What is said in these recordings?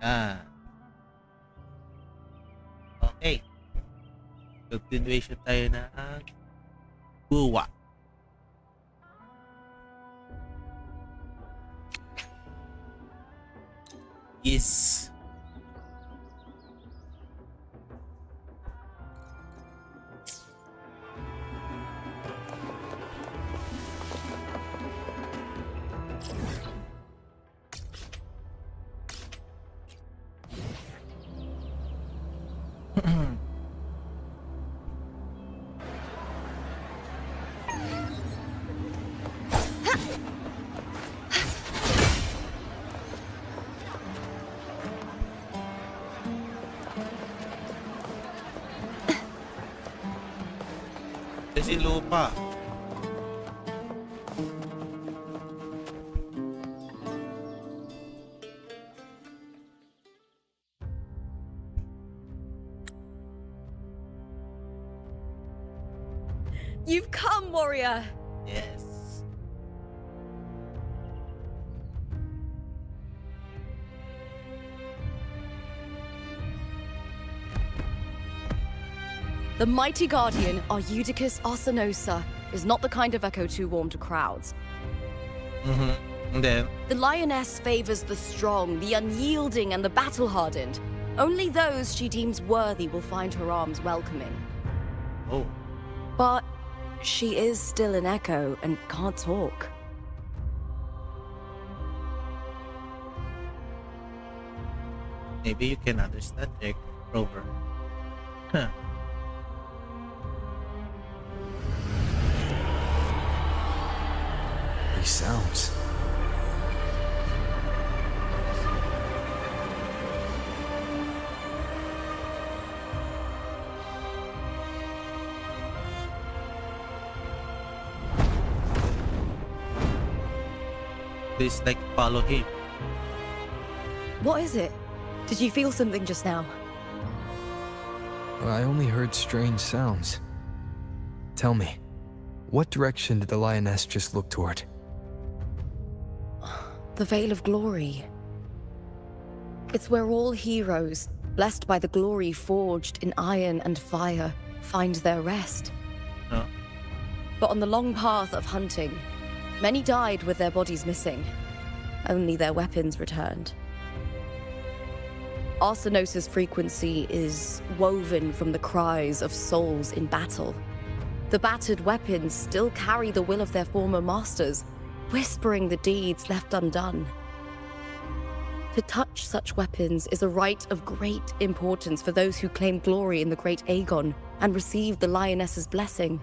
Ah, okay. Continuation tayo ng Guwa. Yes. Kasi lupa. You've come, warrior! Yes. The mighty guardian, Arudicus Arsenosa, is not the kind of echo too warm to crowds. And then, The lioness favors the strong, the unyielding, and the battle-hardened. Only those she deems worthy will find her arms welcoming. oh, But she is still an echo and can't talk. maybe you can understand Jack Rover. Huh. These sounds. Please like follow him. What is it? Did you feel something just now? I only heard strange sounds. Tell me, what direction did the lioness just look toward? The Veil of Glory. It's where all heroes, blessed by the glory forged in iron and fire, find their rest. Huh? But on the long path of hunting, many died with their bodies missing. Only their weapons returned. Arsenosa's frequency is woven from the cries of souls in battle. The battered weapons still carry the will of their former masters, whispering the deeds left undone. To touch such weapons is a rite of great importance for those who claim glory in the great Aegon and receive the lioness's blessing.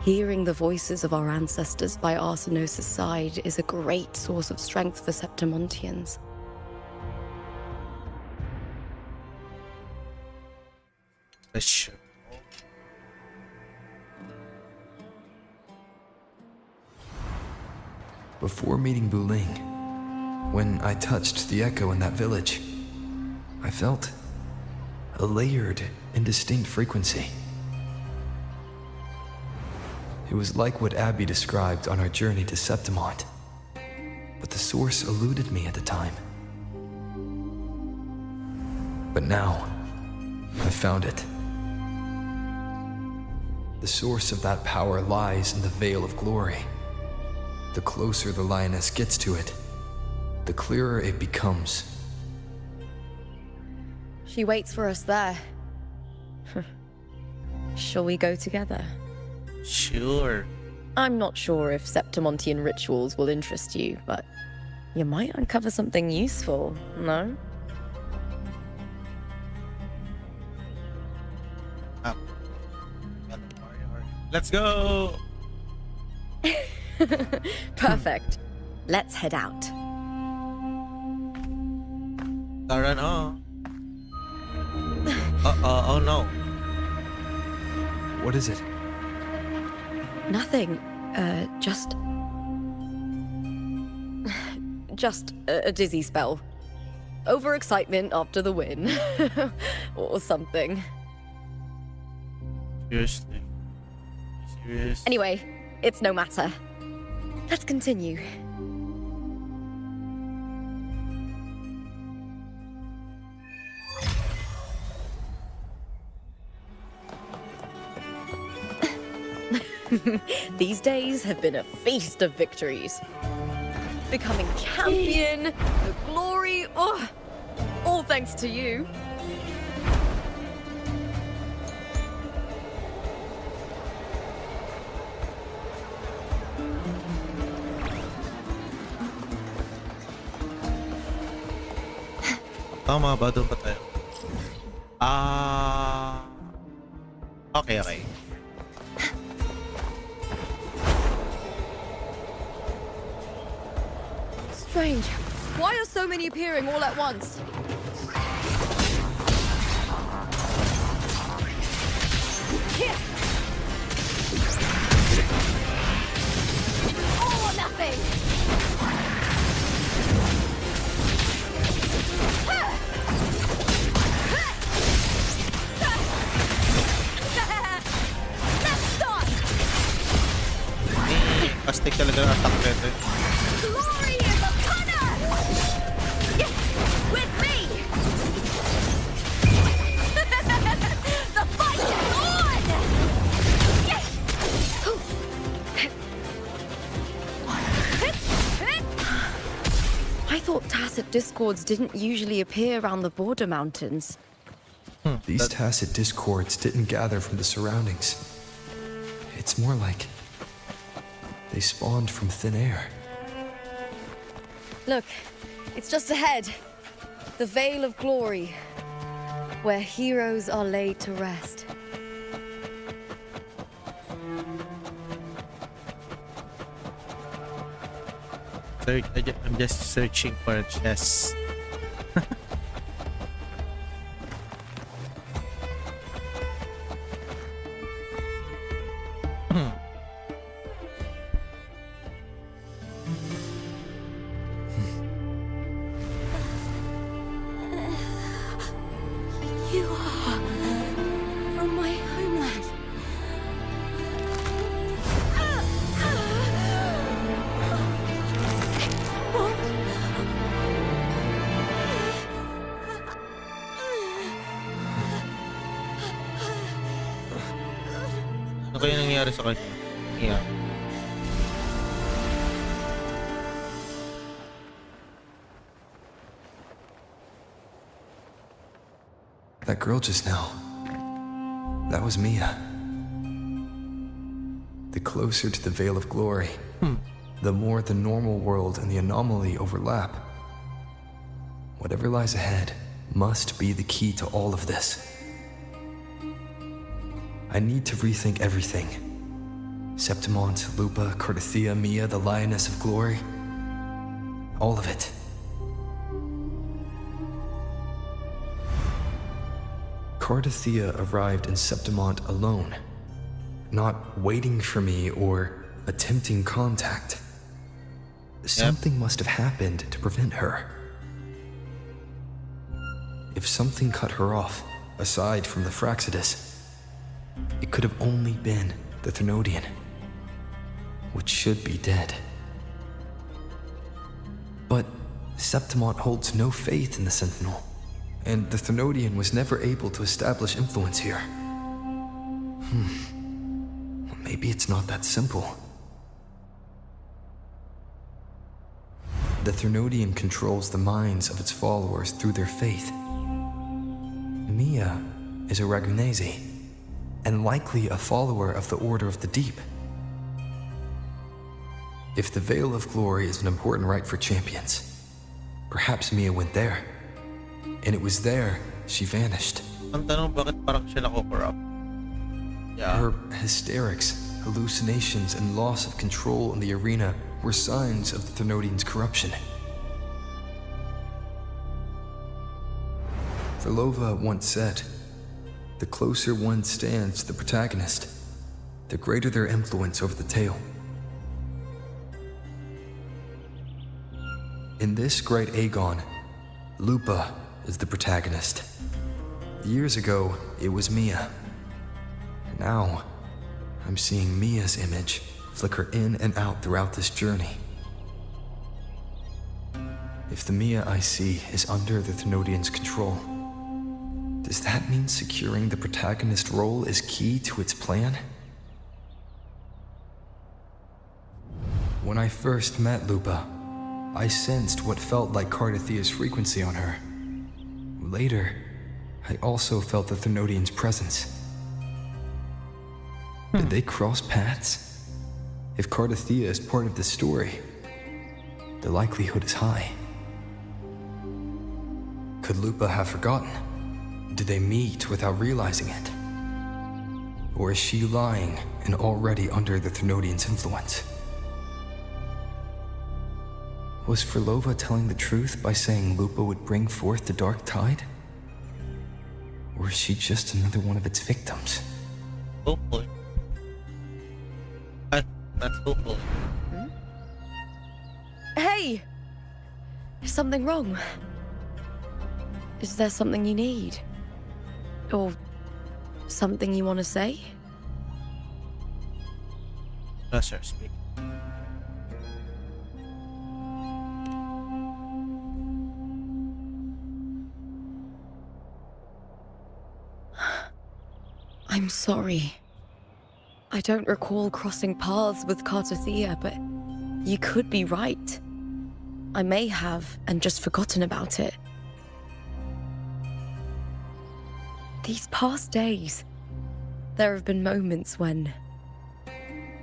Hearing the voices of our ancestors by Arsenosa's side is a great source of strength for Septimontians. Let's show. Before meeting Buling, when I touched the echo in that village, I felt a layered, indistinct frequency. It was like what Abby described on our journey to Septimont, but the source eluded me at the time. But now, I found it. The source of that power lies in the Veil of Glory. The closer the lioness gets to it, the clearer it becomes. She waits for us there. Shall we go together? Sure. I'm not sure if Septimontian rituals will interest you, but you might uncover something useful, no? Up. Let's go! Perfect. Let's head out. Tara na. Oh no. What is it? Nothing. Just a dizzy spell. Overexcitement after the win. Or something. Seriously. Serious? Anyway, it's no matter. Let's continue. These days have been a feast of victories. Becoming champion, the glory, oh, all thanks to you. Tama ba? Doon ba tayo? Okay. Strange. Why are so many appearing all at once? Here. All or nothing. Let's start. Astig talaga ang attack nito. Glory is upon us! Yes, with me! The fight is on! Yes! I thought tacit discords didn't usually appear around the border mountains. These tacit discords didn't gather from the surroundings. It's more like they spawned from thin air. Look, it's just ahead. The Veil of Glory, where heroes are laid to rest. I'm just searching for a chest. You are from my homeland. What? Ano kaya nangyari sa kanya? Yeah. That girl just now, that was Mia. The closer to the Veil of Glory, the more the normal world and the anomaly overlap. Whatever lies ahead must be the key to all of this. I need to rethink everything. Septimont, Lupa, Cardathia, Mia, the Lioness of Glory. All of it. Cardathia arrived in Septimont alone, not waiting for me or attempting contact. Something must have happened to prevent her. If something cut her off, aside from the Fraxidus, it could have only been the Thenodian, which should be dead. But Septimont holds no faith in the Sentinel, and the Thenodian was never able to establish influence here. Maybe it's not that simple. The Thenodian controls the minds of its followers through their faith. Mia is a Ragunese, and likely a follower of the Order of the Deep. If the Veil of Glory is an important rite for champions, perhaps Mia went there. And it was there she vanished. Ang tanong, bakit parang siya nako-corrupt? Yeah. Her hysterics, hallucinations, and loss of control in the arena were signs of the Thenodian's corruption. Thelova once said, "The closer one stands to the protagonist, the greater their influence over the tale." In this great Aegon, Lupa is the protagonist. Years ago, it was Mia. Now, I'm seeing Mia's image flicker in and out throughout this journey. If the Mia I see is under the Thenodian's control, does that mean securing the protagonist role is key to its plan? When I first met Lupa, I sensed what felt like Cardathea's frequency on her. Later, I also felt the Thenodian's presence. Did they cross paths? If Cardathea is part of the story, the likelihood is high. Could Lupa have forgotten? Did they meet without realizing it? Or is she lying and already under the Thenodian's influence? Was Frolova telling the truth by saying Lupa would bring forth the Dark Tide? Or is she just another one of its victims? Hopefully. That's hopefully. Hey! Is something wrong? Is there something you need? Or something you want to say? That's her speak. I'm sorry. I don't recall crossing paths with Cardathea, but you could be right. I may have and just forgotten about it. These past days, there have been moments when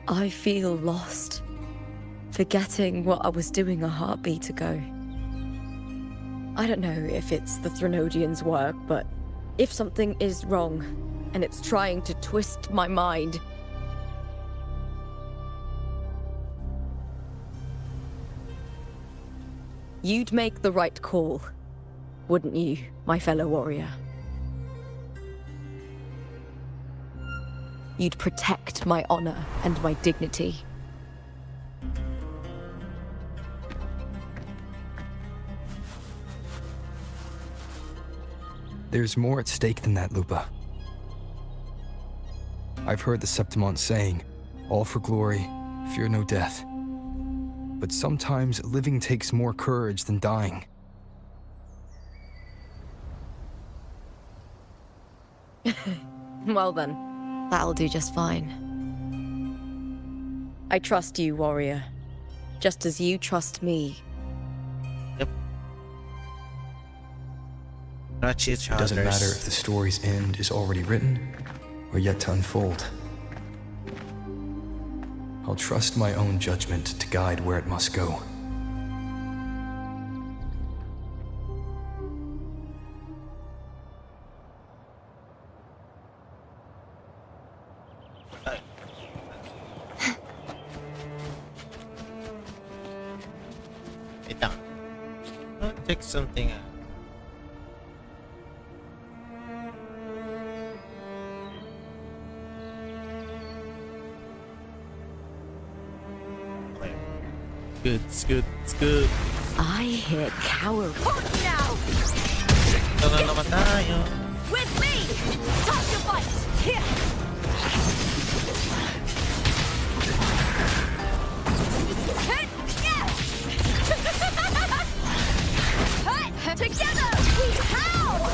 I feel lost, forgetting what I was doing a heartbeat ago. I don't know if it's the Thenodian's work, but if something is wrong and it's trying to twist my mind, you'd make the right call, wouldn't you, my fellow warrior? You'd protect my honor and my dignity. There's more at stake than that, Lupa. I've heard the Septimont saying, all for glory, fear no death. But sometimes living takes more courage than dying. Well then, that'll do just fine. I trust you, warrior. Just as you trust me. Yep. Not each It doesn't matter if the story's end is already written or yet to unfold. I'll trust my own judgment to guide where it must go. Wait lang. I'll check something out. Okay. Good, it's good, it's good. I hear coward. Now! Ito na naman tayo. With me! Time to fight! Here! Together, we pound!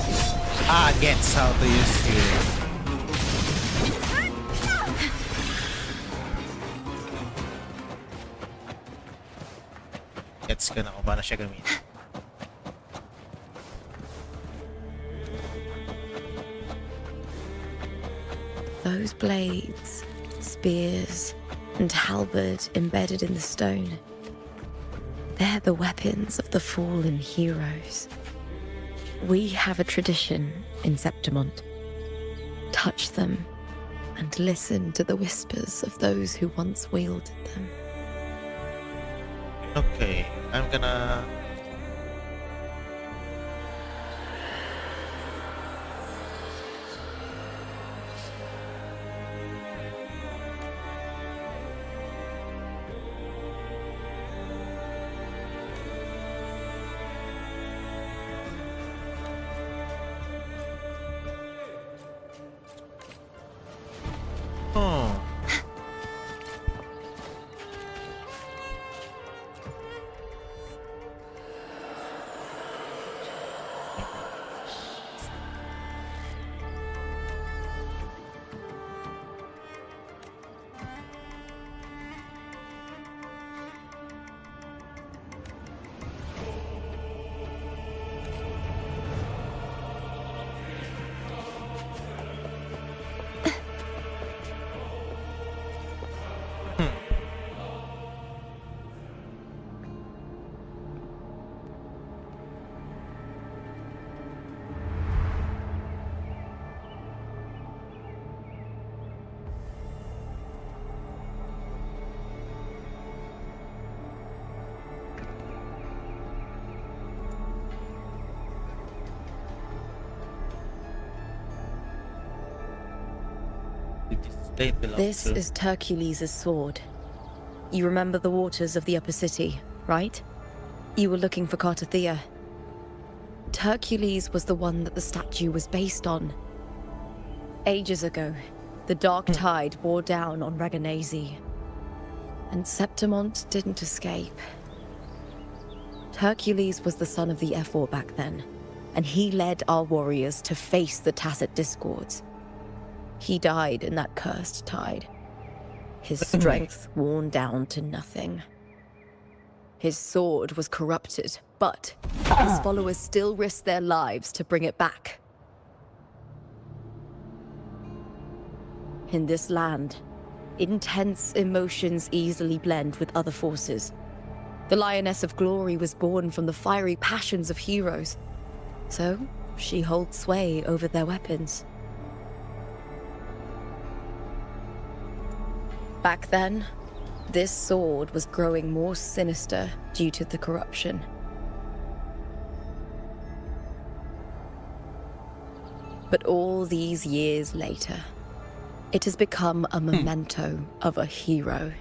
Gets how to use it. Gets ko na kung paano siya gamitin. Those blades, spears, and halberd embedded in the stone. They're the weapons of the fallen heroes. We have a tradition in Septimont. Touch them and listen to the whispers of those who once wielded them. Okay, I'm gonna... Oh. They belong This to. is Hercules' sword. You remember the waters of the upper city, right? You were looking for Cartathea. Hercules was the one that the statue was based on. Ages ago, the dark tide bore down on Reganese, and Septimont didn't escape. Hercules was the son of the Ephor back then, and he led our warriors to face the Tacit Discords. He died in that cursed tide, his strength worn down to nothing. His sword was corrupted, but his followers still risked their lives to bring it back. In this land, intense emotions easily blend with other forces. The Lioness of Glory was born from the fiery passions of heroes, so she holds sway over their weapons. Back then, this sword was growing more sinister due to the corruption. But all these years later, it has become a memento of a hero.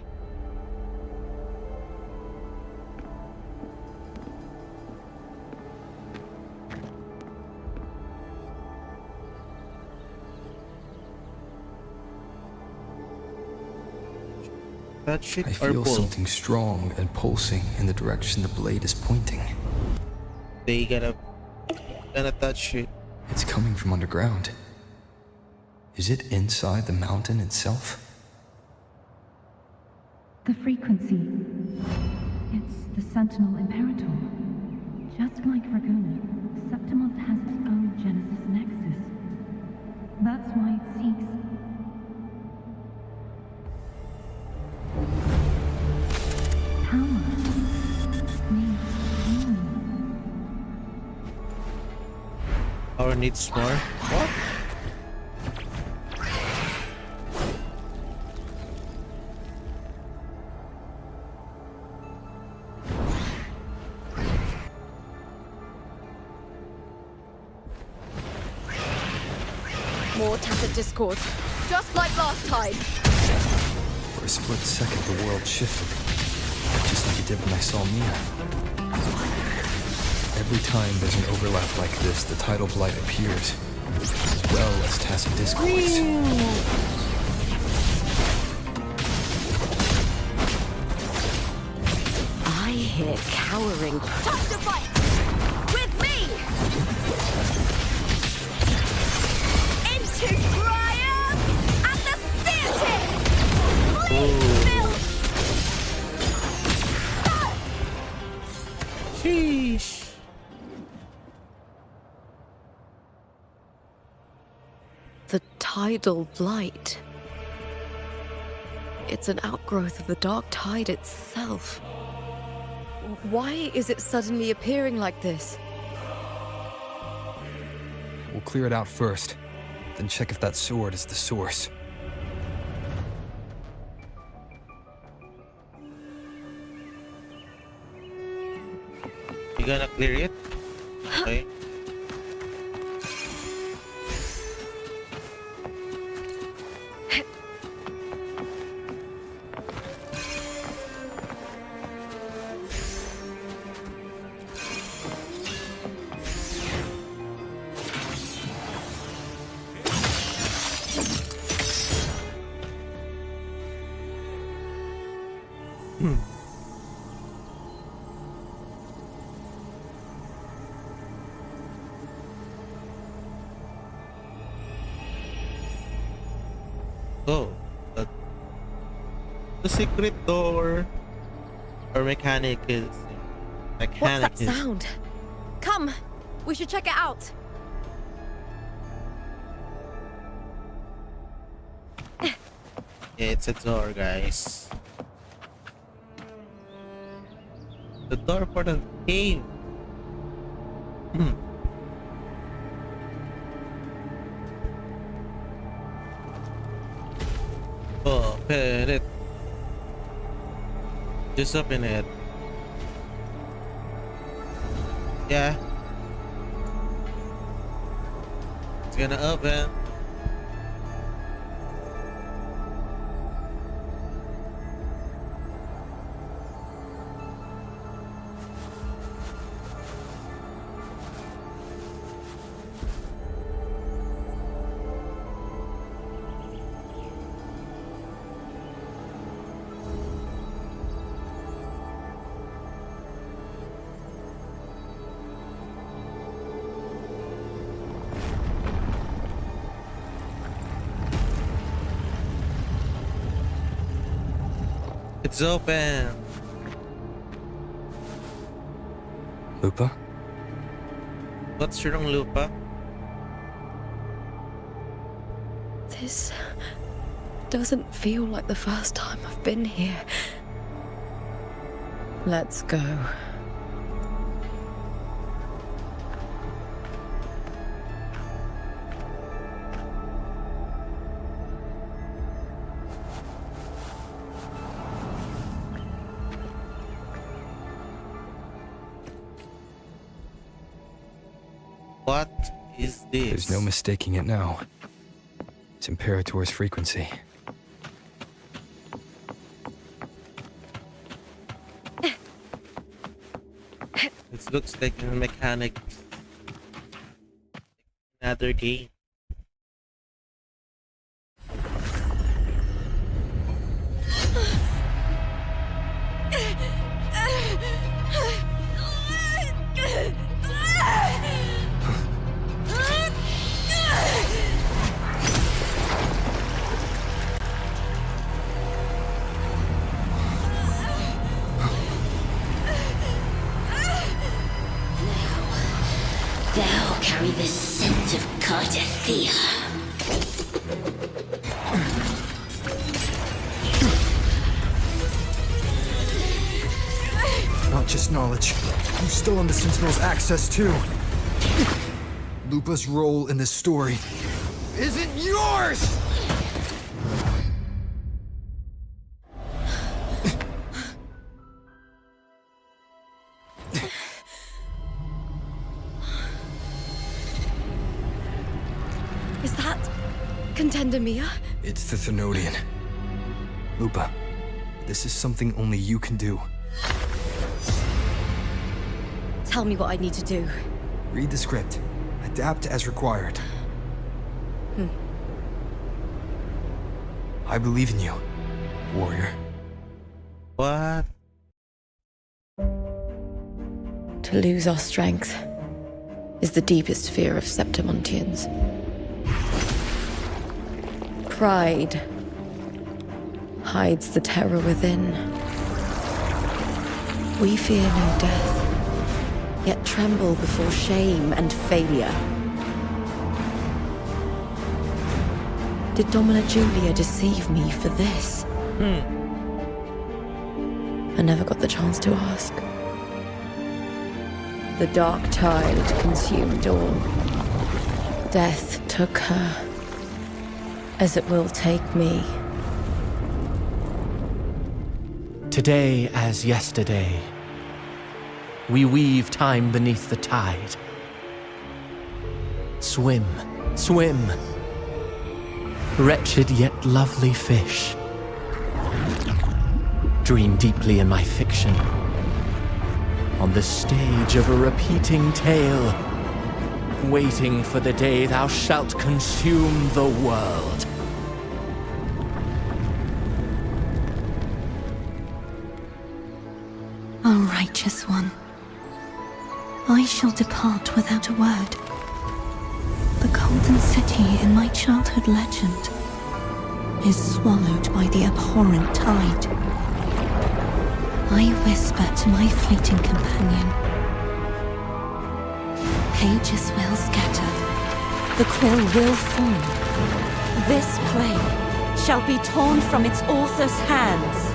That shit I or feel pull? something strong and pulsing in the direction the blade is pointing. They gonna touch it. It's coming from underground. Is it inside the mountain itself? The frequency. It's the Sentinel Imperator. Just like Raguni, Septimont has its own Genesis Nexus. That's why it seeks... power. Needs healing. Power needs more. What? More Tacit Discords, just like last time. For a split second, the world shifted. Just like it did when I saw Mia. Every time there's an overlap like this, the tidal blight appears, as well as Tacit Discords. I hear cowering. Time to fight! With me! Into triumph at the spear tip! Please, Bill! Sheesh. The tidal blight. It's an outgrowth of the dark tide itself. Why is it suddenly appearing like this? We'll clear it out first, then check if that sword is the source. You gonna clear it? Okay. Oh, the secret door or mechanic is What's mechanic that is sound? Come, we should check it out. it's a door, guys. The door for the cave. Open it. Just open it. Yeah. It's gonna open. It's open. Lupa? What's wrong, Lupa? This doesn't feel like the first time I've been here. Let's go. What is this? There's no mistaking it now. It's Imperator's frequency. It looks like a mechanic. Another game. Thou carry the scent of Cardathea. Not just knowledge. You still on the Sentinel's access too. Lupa's role in this story isn't yours! Is that Contender Mia? It's the Thenodian. Lupa, this is something only you can do. Tell me what I need to do. Read the script. Adapt as required. I believe in you, warrior. What? To lose our strength is the deepest fear of Septimontians. Pride hides the terror within. We fear no death, yet tremble before shame and failure. Did Domina Julia deceive me for this? I never got the chance to ask. The dark tide consumed all. Death took her, as it will take me. Today as yesterday, we weave time beneath the tide. Swim, swim, wretched yet lovely fish. Dream deeply in my fiction, on the stage of a repeating tale, waiting for the day thou shalt consume the world. O righteous one, I shall depart without a word. The golden city in my childhood legend is swallowed by the abhorrent tide. I whisper to my fleeting companion. Pages will scatter. The quill will fall. This play shall be torn from its author's hands.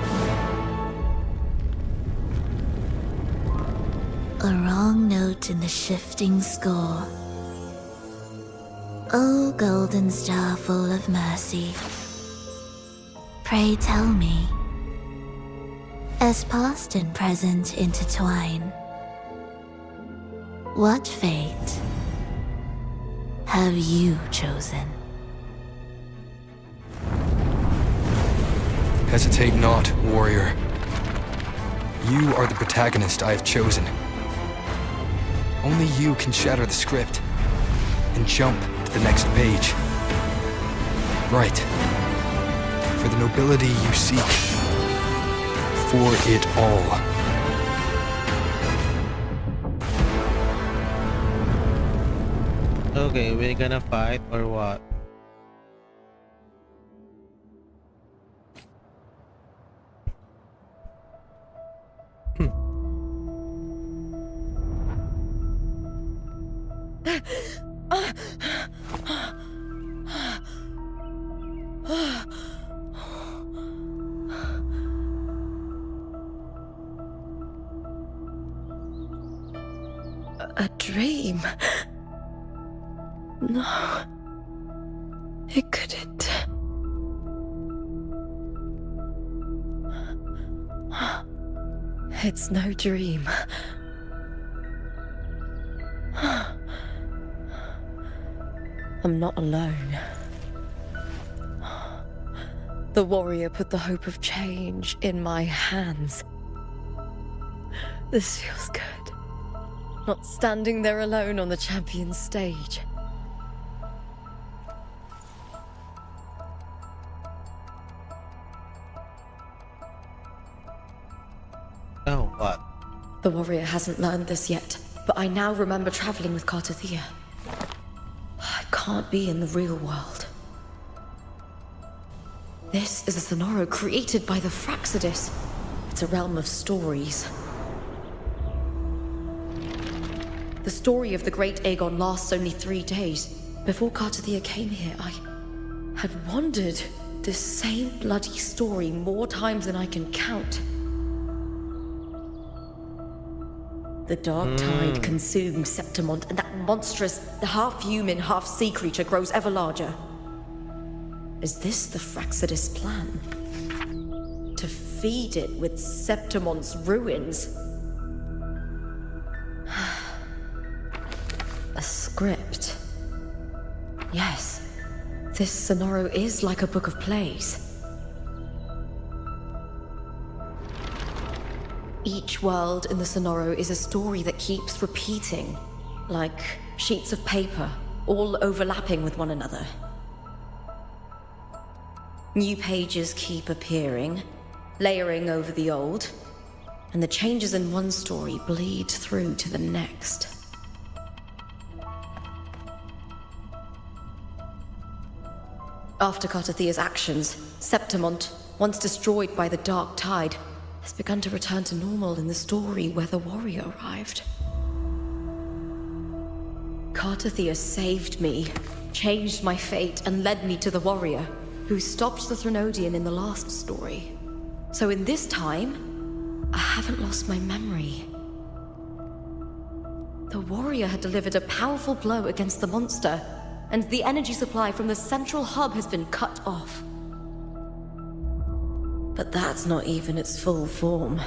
A wrong note in the shifting score. O golden star full of mercy, pray tell me, as past and present intertwine, what fate have you chosen? Hesitate not, warrior. You are the protagonist I have chosen. Only you can shatter the script and jump to the next page. Right. For the nobility you seek. For it all. Okay, we're gonna fight or what? A dream? No. It couldn't. It's no dream. I'm not alone. The warrior put the hope of change in my hands. This feels good. Not standing there alone on the champion stage. Oh, what? The warrior hasn't learned this yet, but I now remember traveling with Cartathea. I can't be in the real world. This is a Sonoro created by the Fraxidus. It's a realm of stories. The story of the Great Aegon lasts only 3 days. Before Cartathea came here, I had wandered this same bloody story more times than I can count. The dark tide consumes Septimont, and that monstrous, half-human, half-sea creature grows ever larger. Is this the Fraxidus plan? To feed it with Septimont's ruins? A script. Yes, this Sonoro is like a book of plays. Each world in the Sonoro is a story that keeps repeating, like sheets of paper, all overlapping with one another. New pages keep appearing, layering over the old, and the changes in one story bleed through to the next. After Cartathea's actions, Septimont, once destroyed by the dark tide, has begun to return to normal in the story where the warrior arrived. Cartathea saved me, changed my fate, and led me to the warrior, who stopped the Threnodian in the last story. So in this time, I haven't lost my memory. The warrior had delivered a powerful blow against the monster, and the energy supply from the central hub has been cut off. But that's not even its full form.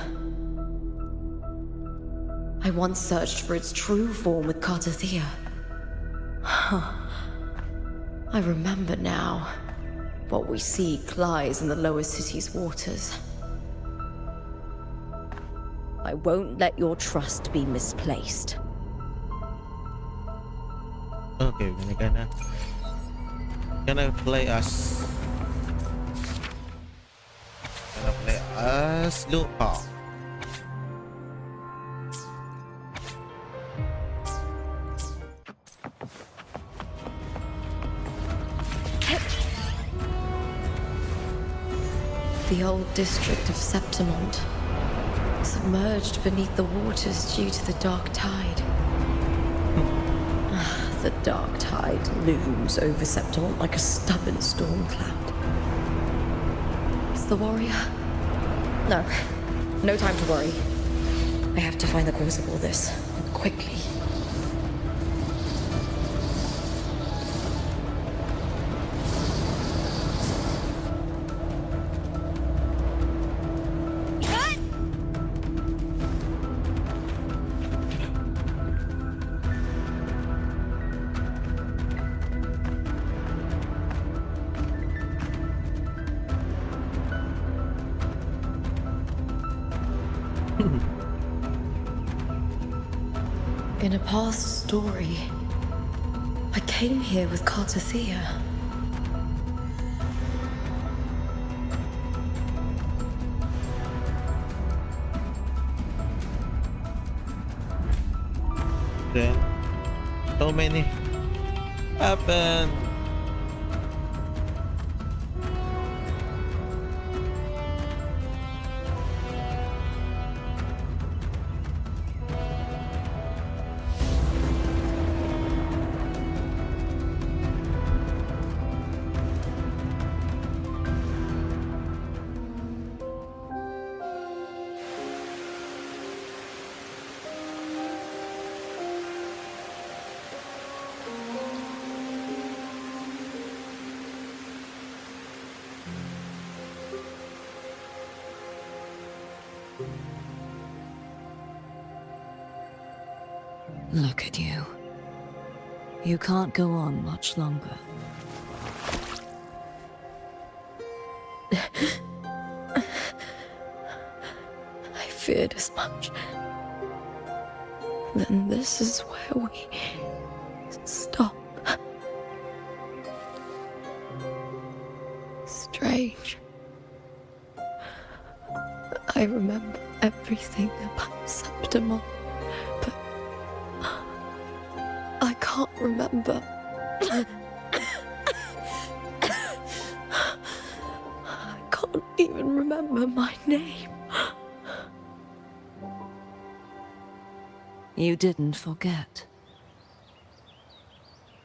I once searched for its true form with Cartathea. I remember now. What we seek lies in the lower city's waters. I won't let your trust be misplaced. Okay, we're gonna play as Lupa. The old district of Septimont, submerged beneath the waters due to the dark tide. The dark tide looms over Septimont like a stubborn storm cloud. Is the warrior? No. No time to worry. I have to find the cause of all this, and quickly. In a past story, I came here with Cartathea. Then, so many happened. Look at you. You can't go on much longer. I feared as much. Then this is where we stop. Strange. I remember everything about Septimon, but I can't remember. I can't even remember my name. You didn't forget.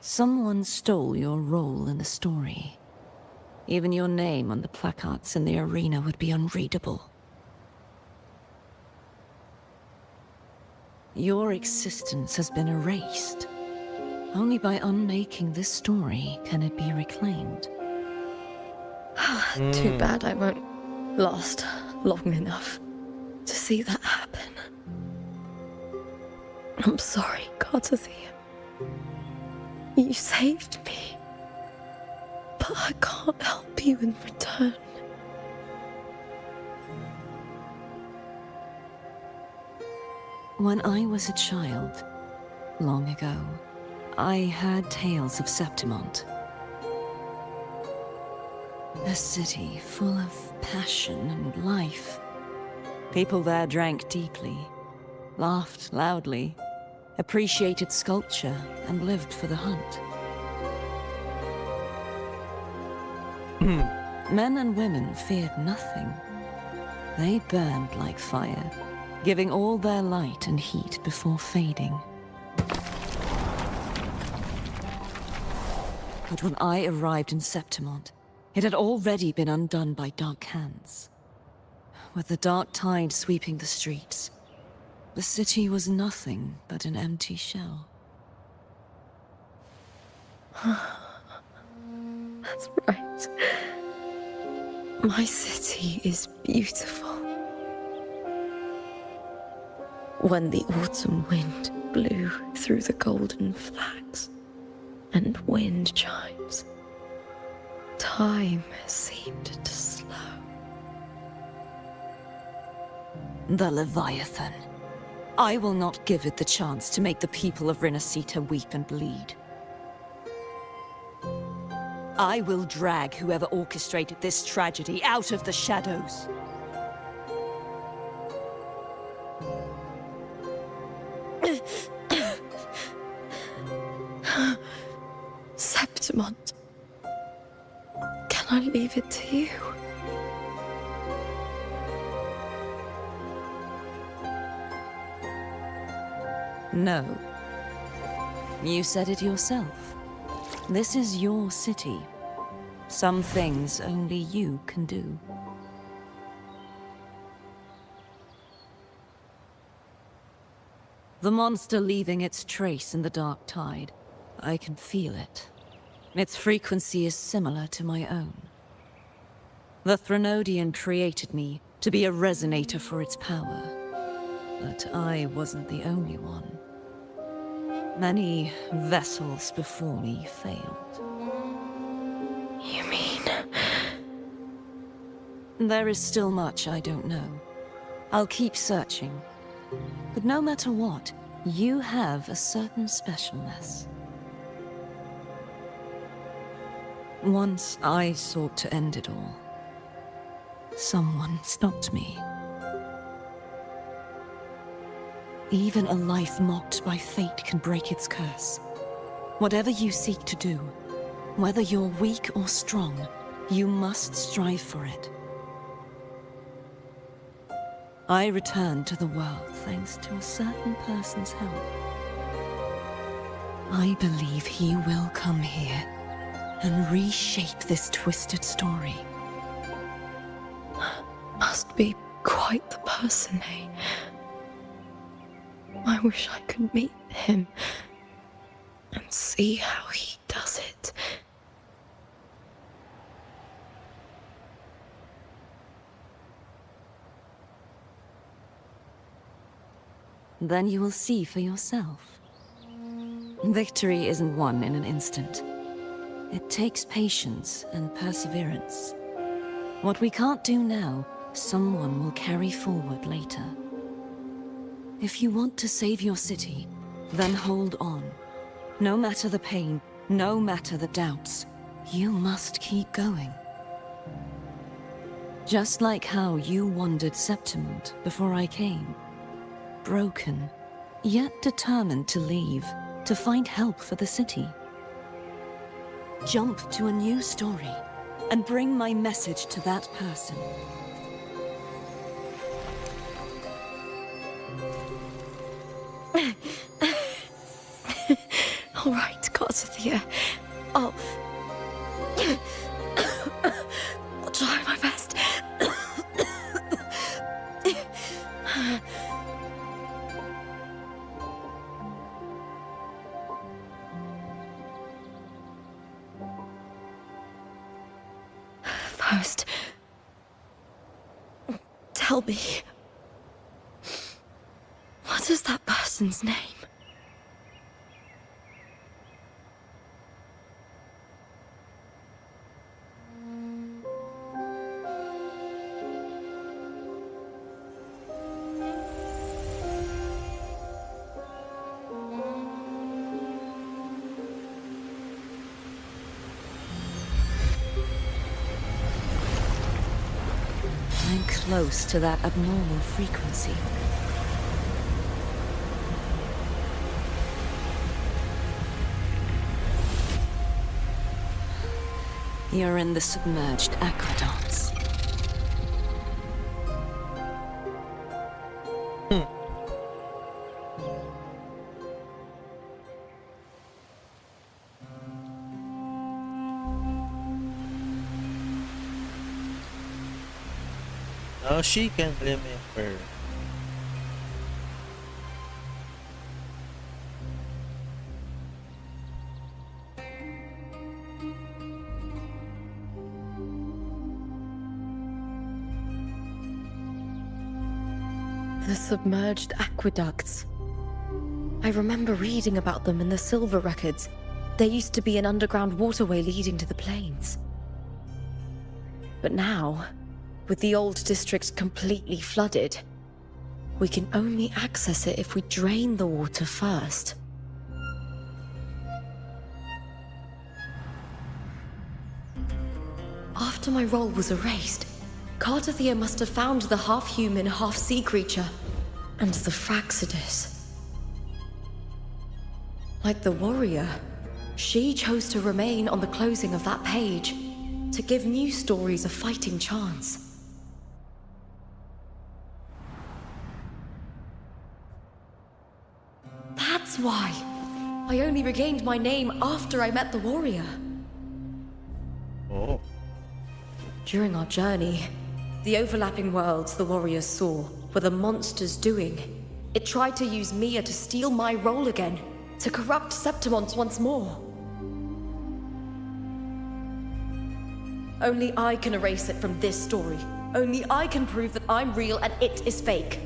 Someone stole your role in the story. Even your name on the placards in the arena would be unreadable. Your existence has been erased. Only by unmaking this story can it be reclaimed. Too bad I won't last long enough to see that happen. I'm sorry, Cartathea. You saved me. But I can't help you in return. When I was a child, long ago, I heard tales of Septimont. A city full of passion and life. People there drank deeply, laughed loudly, appreciated sculpture, and lived for the hunt. Men and women feared nothing. They burned like fire, giving all their light and heat before fading. But when I arrived in Septimont, it had already been undone by dark hands. With the dark tide sweeping the streets, the city was nothing but an empty shell. That's right. My city is beautiful. When the autumn wind blew through the golden flags and wind chimes, time seemed to slow. The Leviathan. I will not give it the chance to make the people of Rinascita weep and bleed. I will drag whoever orchestrated this tragedy out of the shadows. Septimont, can I leave it to you? No. You said it yourself. This is your city. Some things only you can do. The monster leaving its trace in the dark tide. I can feel it. Its frequency is similar to my own. The Threnodian created me to be a resonator for its power. But I wasn't the only one. Many vessels before me failed. You mean? There is still much I don't know. I'll keep searching. But no matter what, you have a certain specialness. Once I sought to end it all. Someone stopped me. Even a life mocked by fate can break its curse. Whatever you seek to do, whether you're weak or strong, you must strive for it. I returned to the world thanks to a certain person's help. I believe he will come here and reshape this twisted story. Must be quite the person, eh? I wish I could meet him and see how he does it. Then you will see for yourself. Victory isn't won in an instant. It takes patience and perseverance. What we can't do now, someone will carry forward later. If you want to save your city, then hold on. No matter the pain, no matter the doubts, you must keep going. Just like how you wandered Septimont before I came. Broken, yet determined to leave, to find help for the city. Jump to a new story, and bring my message to that person. All right, Garcia. I'll try my best. First, tell me, what is that person's name? I'm close to that abnormal frequency. You're in the submerged aqueducts. Now she can remember. The submerged aqueducts. I remember reading about them in the Silver records. There used to be an underground waterway leading to the plains. But now, with the old district completely flooded, we can only access it if we drain the water first. After my role was erased, Cartathea must have found the half-human, half-sea creature, and the Fraxidus. Like the warrior, she chose to remain on the closing of that page, to give new stories a fighting chance. That's why I only regained my name after I met the warrior. Oh. During our journey, the overlapping worlds the warriors saw were the monsters doing. It tried to use Mia to steal my role again, to corrupt Septimont once more. Only I can erase it from this story. Only I can prove that I'm real and it is fake.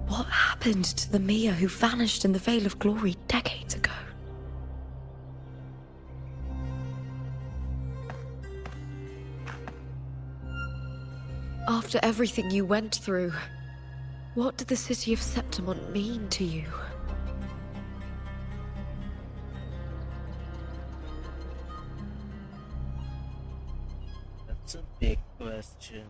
What happened to the Mia who vanished in the Veil of Glory decades ago? After everything you went through, what did the city of Septimont mean to you? That's a big question.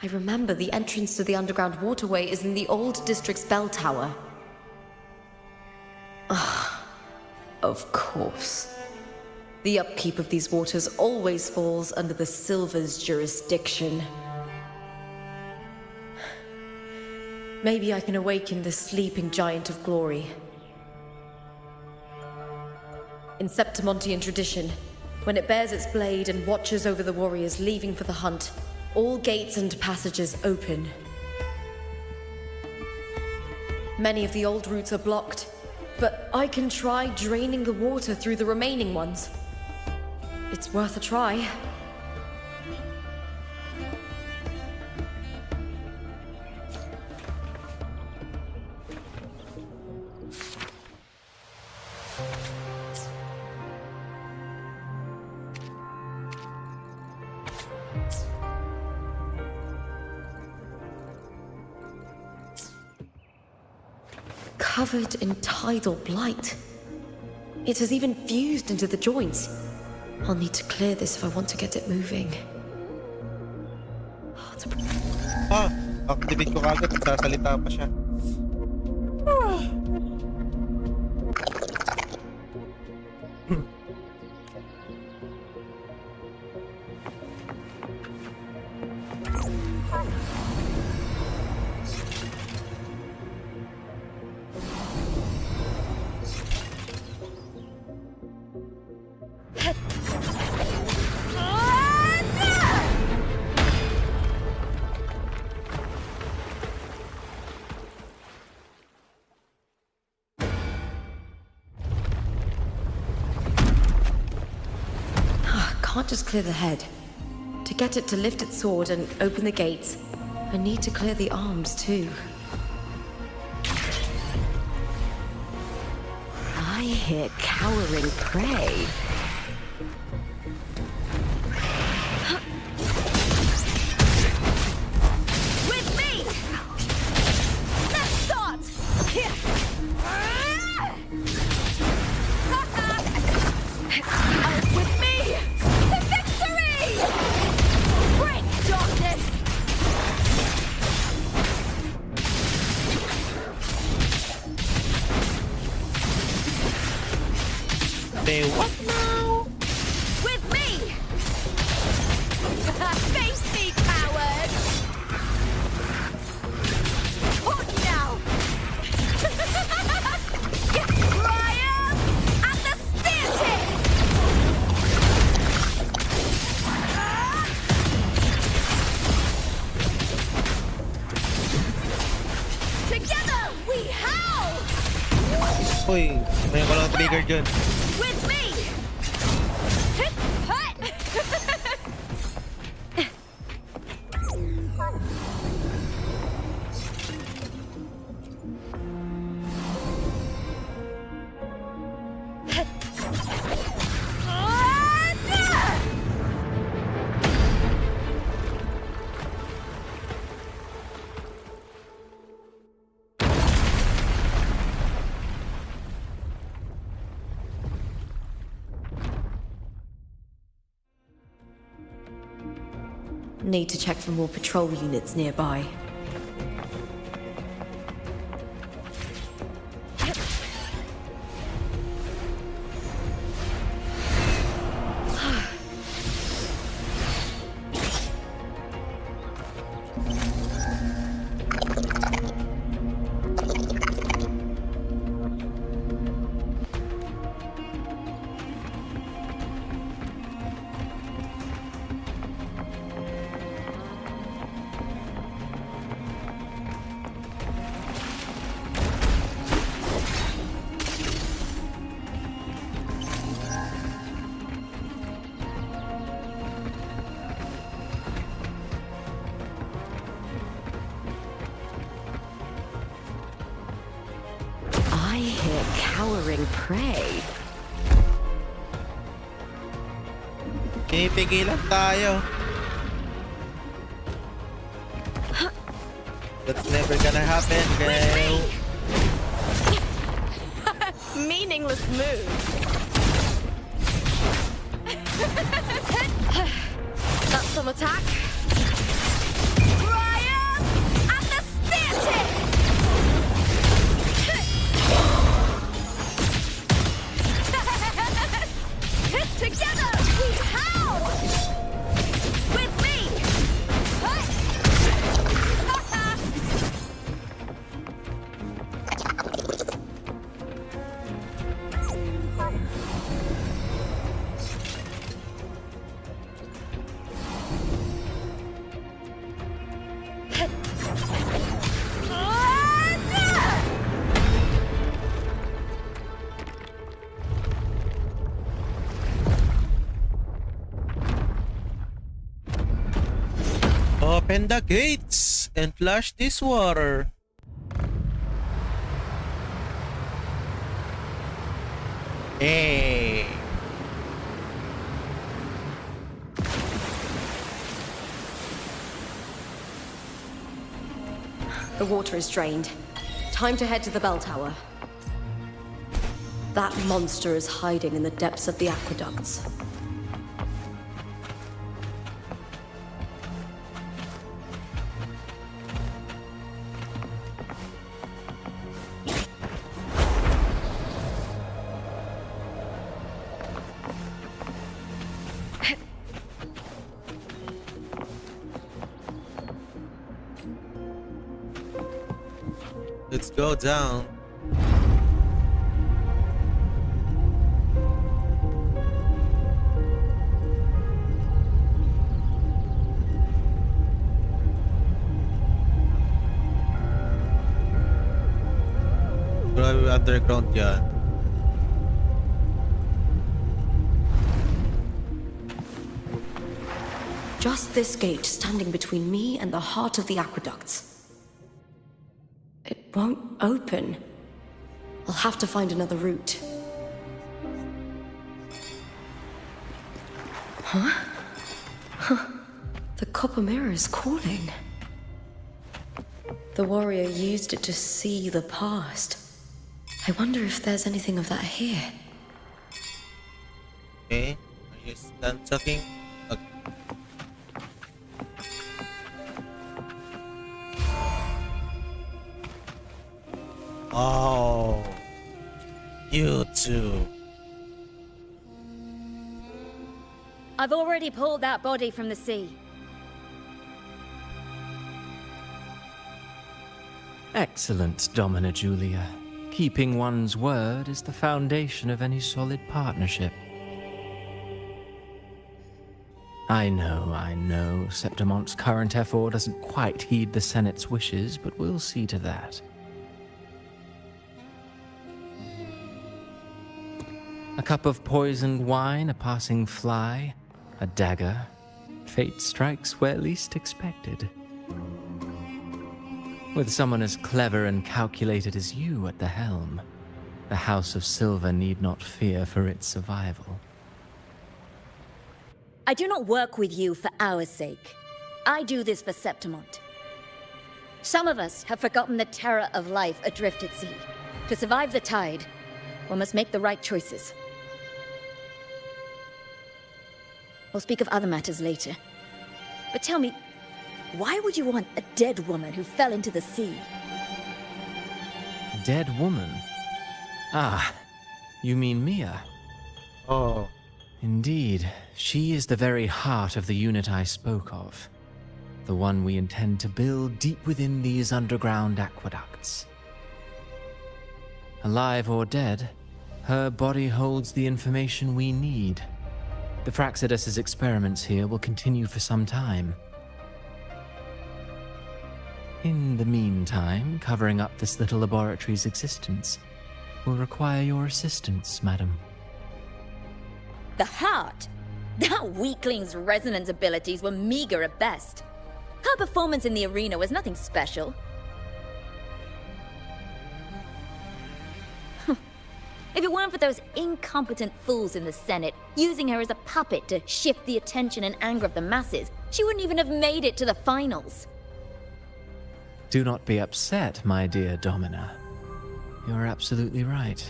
I remember the entrance to the underground waterway is in the old district's bell tower. Ah, of course. The upkeep of these waters always falls under the Silver's jurisdiction. Maybe I can awaken the sleeping giant of glory. In Septimontian tradition, when it bears its blade and watches over the warriors leaving for the hunt, all gates and passages open. Many of the old routes are blocked, but I can try draining the water through the remaining ones. It's worth a try. covered in tidal blight. It has even fused into the joints. I'll need to clear this if I want to get it moving. Activate ko kagad. Sasalita pa siya. Can't just clear the head. To get it to lift its sword and open the gates, I need to clear the arms too. I hear cowering prey. With me! Let's start! Here! With me! To victory! Break darkness! Say what now? With me! Face me, coward! Hold now! Ryan! At the spear tip! Together we howl! Uy, may ko lang trigger dyan. With me! Hit! Hut! Need to check for more patrol units nearby. I hear cowering prey. Pipigilan tayo. That's never gonna happen, girl. Meaningless move. That's some attack. Ryan! At the spear tip! Together we howl! With me! Open the gates and flush this water. Hey. The water is drained. Time to head to the bell tower. That monster is hiding in the depths of the aqueducts. Let's go down. Grabe underground yan. Just this gate standing between me and the heart of the aqueducts. It won't open. I'll have to find another route. Huh? The copper mirror is calling. The warrior used it to see the past. I wonder if there's anything of that here. Okay. Are you done talking? Okay. Oh. You too. I've already pulled that body from the sea. Excellent, Domina Julia. Keeping one's word is the foundation of any solid partnership. I know, Septimonte's current effort doesn't quite heed the Senate's wishes, but we'll see to that. A cup of poisoned wine, a passing fly, a dagger. Fate strikes where least expected. With someone as clever and calculated as you at the helm, the House of Silver need not fear for its survival. I do not work with you for our sake. I do this for Septimont. Some of us have forgotten the terror of life adrift at sea. To survive the tide, one must make the right choices. We'll speak of other matters later. But tell me, why would you want a dead woman who fell into the sea? Dead woman? Ah, you mean Mia? Oh. Indeed, she is the very heart of the unit I spoke of. The one we intend to build deep within these underground aqueducts. Alive or dead, her body holds the information we need. The Fraxidus's experiments here will continue for some time. In the meantime, covering up this little laboratory's existence will require your assistance, madam. The heart? That weakling's resonance abilities were meager at best. Her performance in the arena was nothing special. If it weren't for those incompetent fools in the Senate using her as a puppet to shift the attention and anger of the masses, she wouldn't even have made it to the finals. Do not be upset, my dear Domina. You're absolutely right.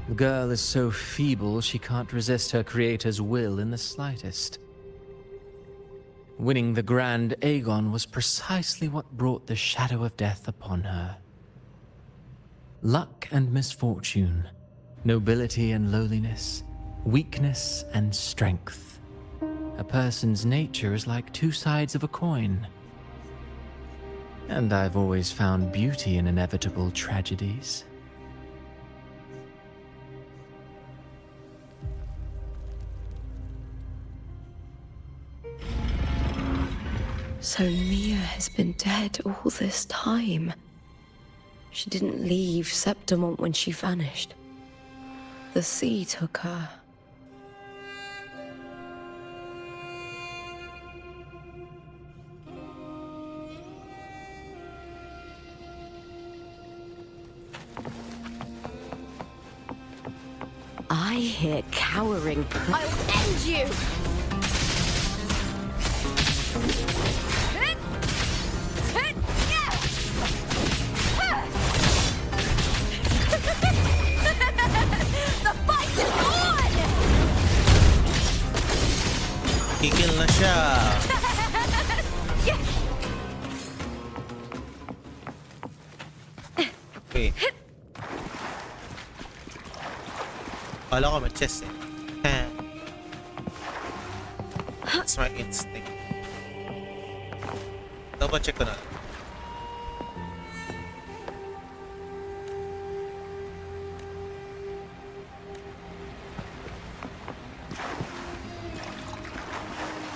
The girl is so feeble she can't resist her creator's will in the slightest. Winning the Grand Aegon was precisely what brought the shadow of death upon her. Luck and misfortune, nobility and lowliness, weakness and strength. A person's nature is like two sides of a coin. And I've always found beauty in inevitable tragedies. So Mia has been dead all this time. She didn't leave Septimont when she vanished. The sea took her. I hear cowering. I'll end you! Wait. Kala ko mag-chess eh. That's my instinct. Double check ko na.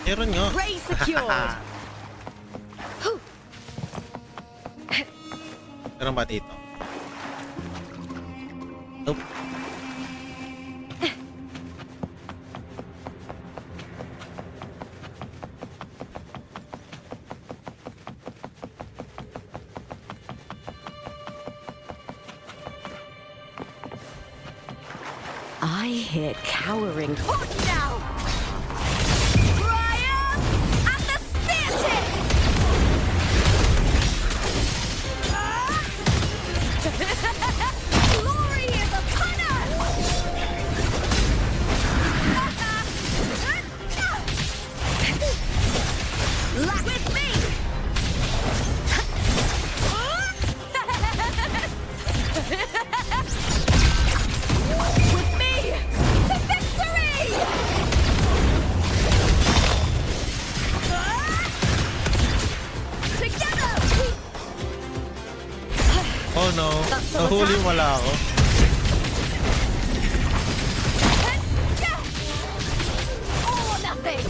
Meron nga. Ray secured. Meron ba dito? Nope. I hear cowering. Hold now! Brian! At the spear tip! Glory is upon us! Lack with me! With me! To victory! Together! Oh no. Nahuli wala ako. All or nothing!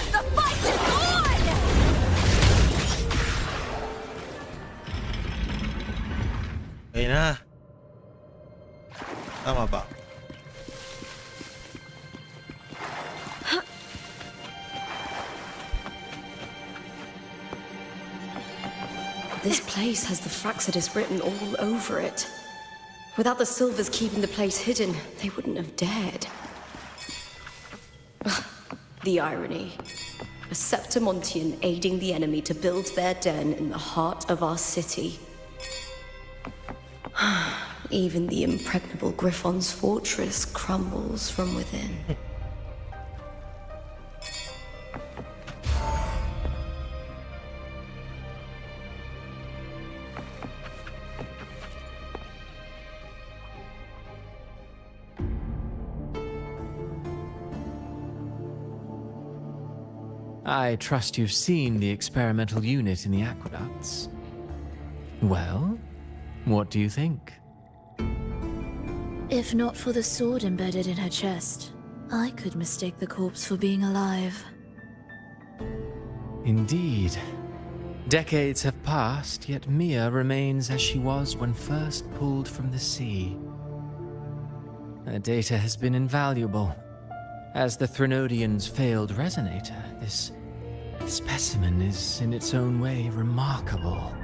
The fight is on! Ayun na. Tama ba? This place has the Fraxidus written all over it. Without the Silvers keeping the place hidden, they wouldn't have dared. Ugh, the irony. A Septimontian aiding the enemy to build their den in the heart of our city. Even the impregnable Griffon's fortress crumbles from within. I trust you've seen the experimental unit in the aqueducts. Well, what do you think? If not for the sword embedded in her chest, I could mistake the corpse for being alive. Indeed. Decades have passed, yet Mia remains as she was when first pulled from the sea. Her data has been invaluable. As the Threnodian's failed resonator, this specimen is in its own way remarkable.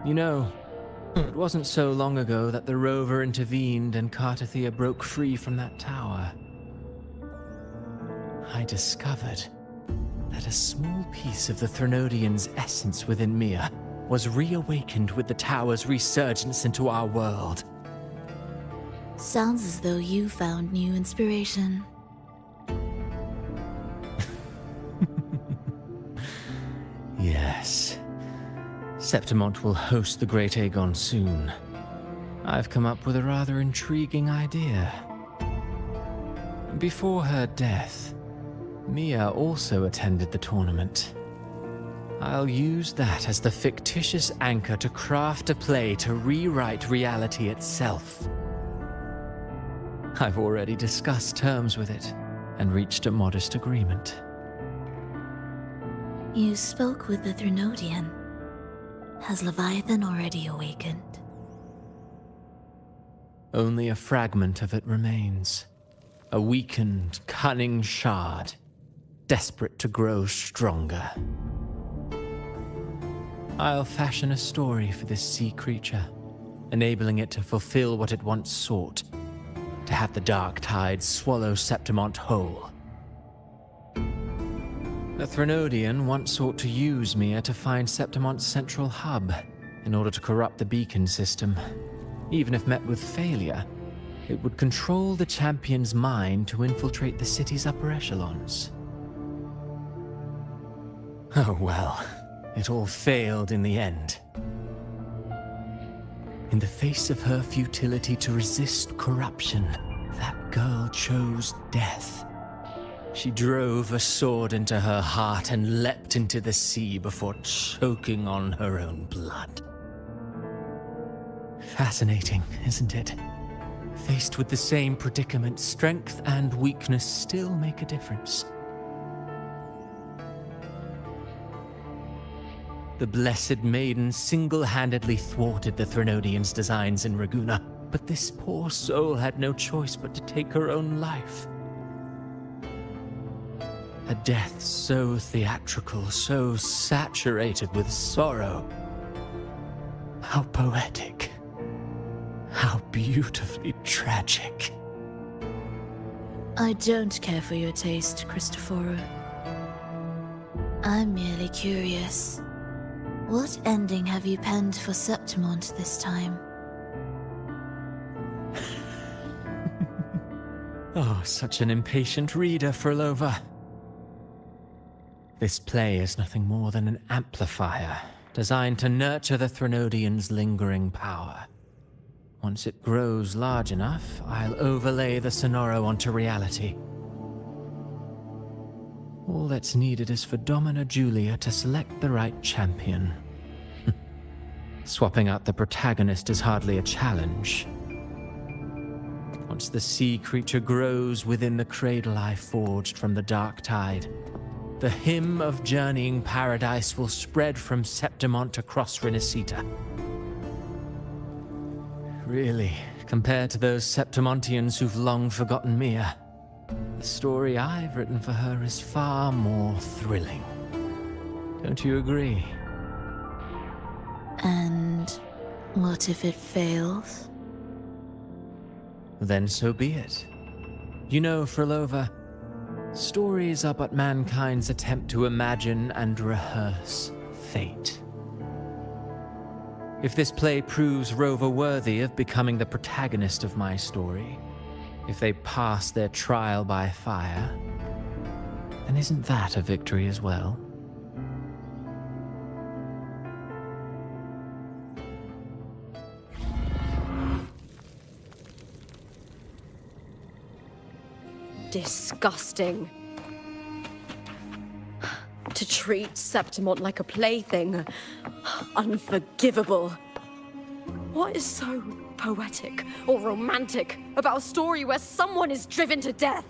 You know, it wasn't so long ago that the rover intervened and Cartathea broke free from that tower. I discovered that a small piece of the Threnodian's essence within Mia was reawakened with the tower's resurgence into our world. Sounds as though you found new inspiration. Yes. Septimont will host the Great Aegon soon. I've come up with a rather intriguing idea. Before her death, Mia also attended the tournament. I'll use that as the fictitious anchor to craft a play to rewrite reality itself. I've already discussed terms with it and reached a modest agreement. You spoke with the Threnodian. Has Leviathan already awakened? Only a fragment of it remains. A weakened, cunning shard, desperate to grow stronger. I'll fashion a story for this sea creature, enabling it to fulfill what it once sought, to have the dark tides swallow Septimont whole. The Threnodian once sought to use Mia to find Septimont's central hub in order to corrupt the beacon system. Even if met with failure, It would control the champion's mind to infiltrate the city's upper echelons. Oh well, it all failed in the end. In the face of her futility to resist corruption, that girl chose death. She drove a sword into her heart and leapt into the sea before choking on her own blood. Fascinating, isn't it? Faced with the same predicament, strength and weakness still make a difference. The Blessed Maiden single-handedly thwarted the Threnodians' designs in Raguna, but this poor soul had no choice but to take her own life. A death so theatrical, so saturated with sorrow. How poetic. How beautifully tragic. I don't care for your taste, Cristoforo. I'm merely curious. What ending have you penned for Septimont this time? Oh, such an impatient reader, Frolova. This play is nothing more than an amplifier, designed to nurture the Threnodians' lingering power. Once it grows large enough, I'll overlay the Sonoro onto reality. All that's needed is for Domina Julia to select the right champion. Swapping out the protagonist is hardly a challenge. Once the sea creature grows within the cradle I forged from the dark tide, the hymn of journeying paradise will spread from Septimont across Renacita. Really, compared to those Septimontians who've long forgotten Mia, the story I've written for her is far more thrilling. Don't you agree? And what if it fails? Then so be it. You know, Frolova, stories are but mankind's attempt to imagine and rehearse fate. If this play proves Rover worthy of becoming the protagonist of my story, if they pass their trial by fire, then isn't that a victory as well? Disgusting. To treat Septimont like a plaything. Unforgivable. What is so poetic or romantic about a story where someone is driven to death?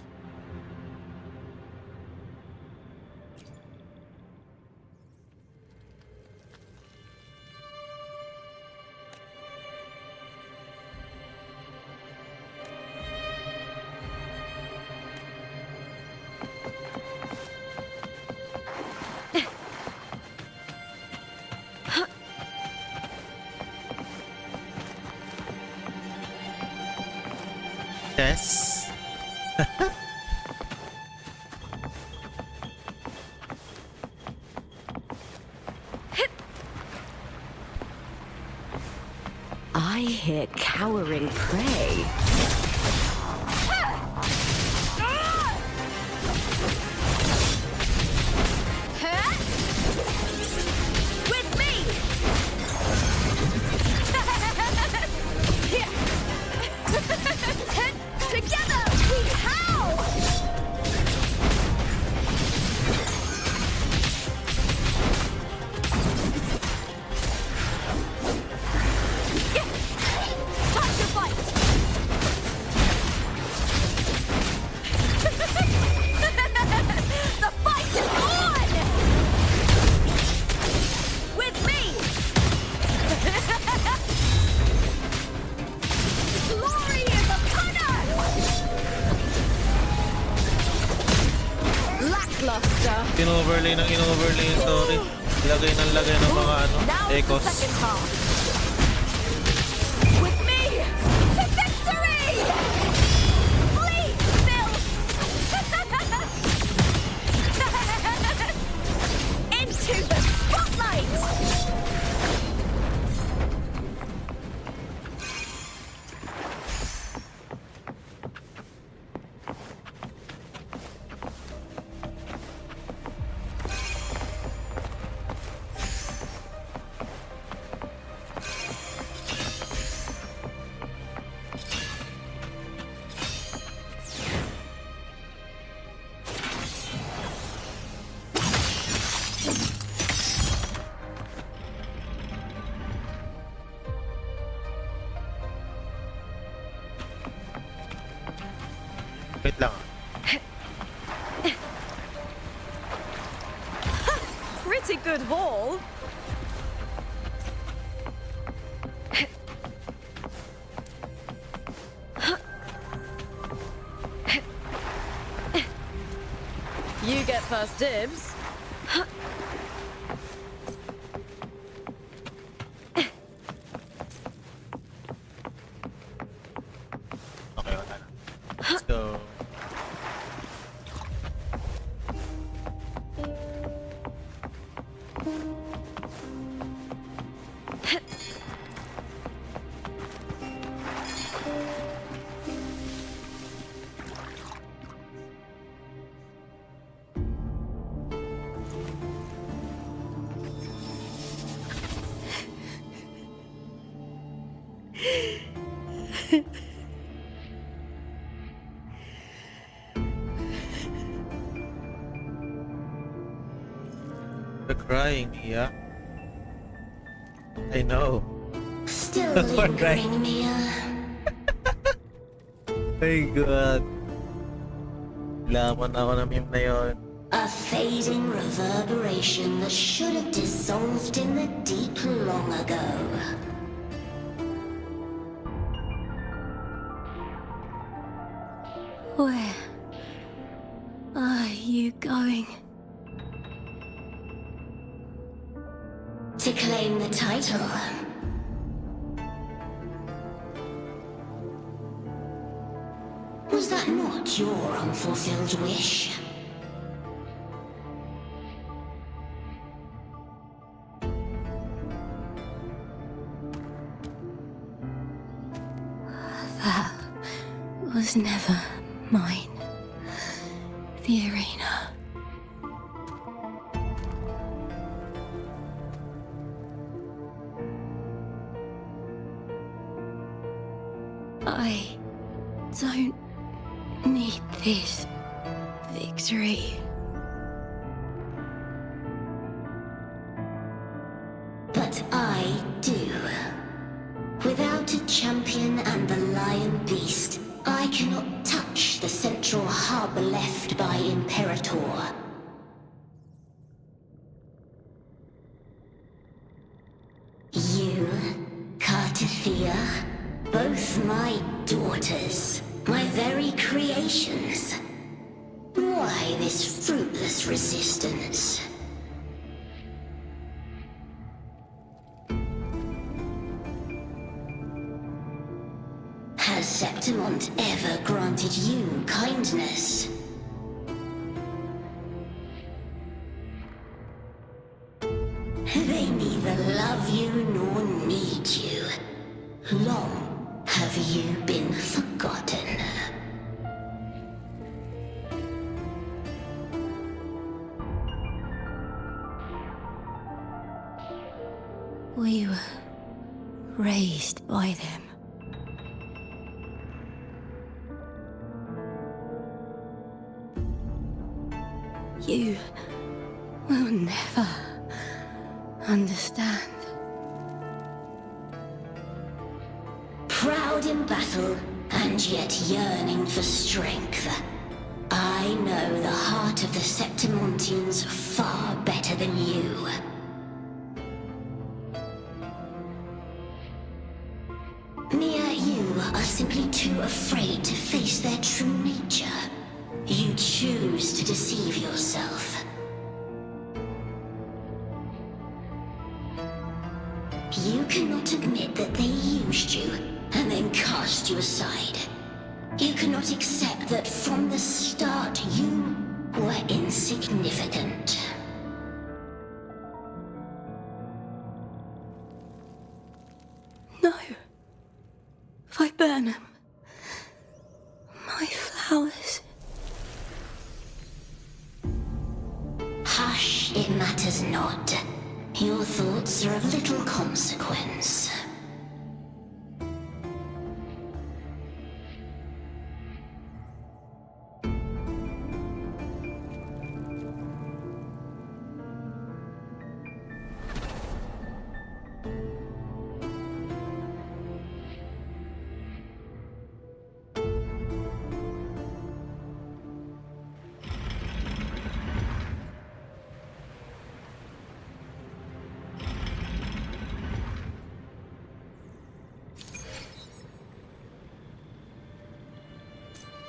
Yes. I hear cowering prey. With me! Together we howl! Time to fight! The fight is on! With me! Glory is upon us! Lackluster. In-overlay yung story. Lagay ng mga Now for the echoes. second half. With me! To victory! Flee, Phil! Into the spotlight! Wait lang. Pretty good haul. You get first dibs. Okay, wala na. Let's go. You're crying, Mia. I know. Still Alright. lingering, Mia. My God. Laman ako ng meme na yun. A fading reverberation that should have dissolved in the deep long ago. Where are you going? To claim the title. Was that not your unfulfilled wish? That was never mine. The arena. I don't need this victory. But I do. Without a champion and the lion beast, I cannot touch the central hub left by Imperator. You, Cartithia, both my daughters, my very creations. Why this fruitless resistance? Has Septimont ever granted you kindness? They neither love you nor need you. Long have you been forgotten. We were raised by them. You will never understand. Proud in battle, and yet yearning for strength. I know the heart of the Septimontians far better than you. Mia, you are simply too afraid to face their true nature. You choose to deceive yourself. You cannot admit that they used you and then cast you aside. You cannot accept that from the start you were insignificant. No. Viburnum. My flowers. Hush, it matters not. Your thoughts are of little consequence.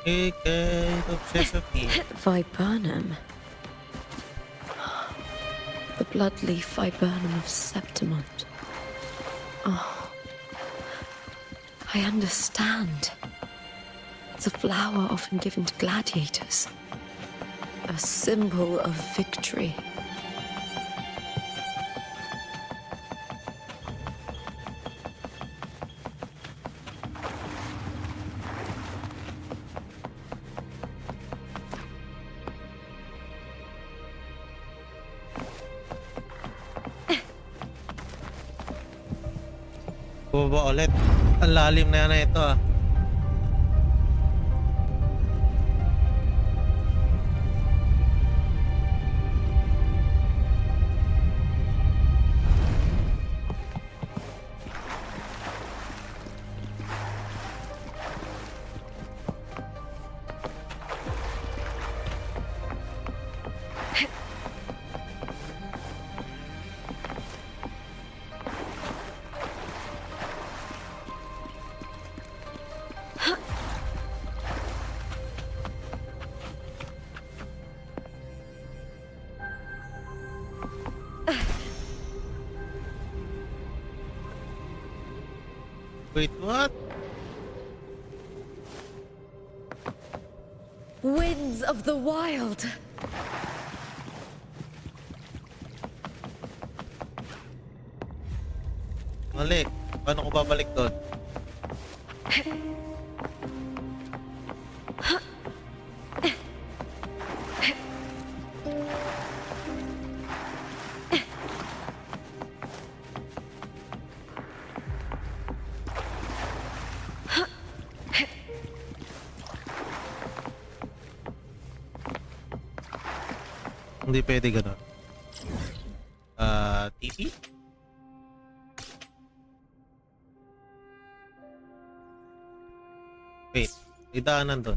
Get obsessed with me. Viburnum. The bloodleaf viburnum of Septimont. Oh, I understand. It's a flower often given to gladiators. A symbol of victory. Bumaba ulit. Ang lalim na ito ah. Wait, what? Winds of the wild. Mali. Paano ko babalik doon? Hindi pwede gano'n. TP? Wait, may daanan doon.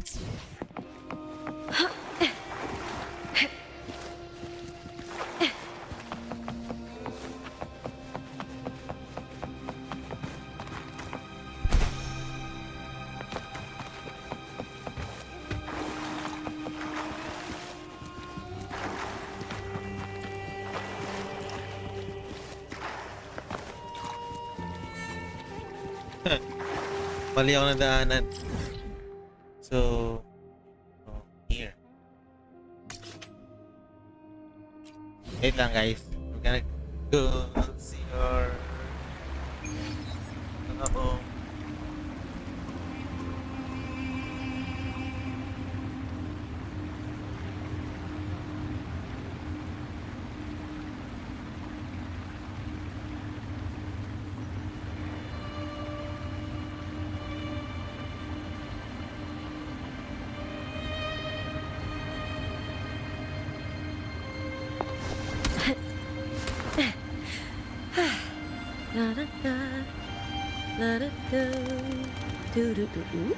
Mali ako na daanan. So, here. Wait lang guys. We're gonna go see your... Ako. La da da, la da da, do do do do.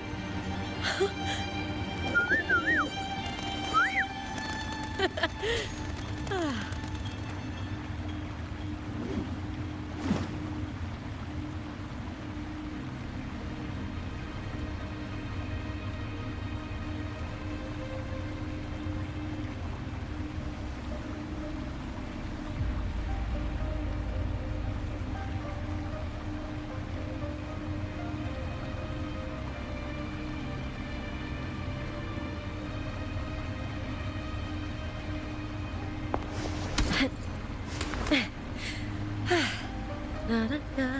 La da da,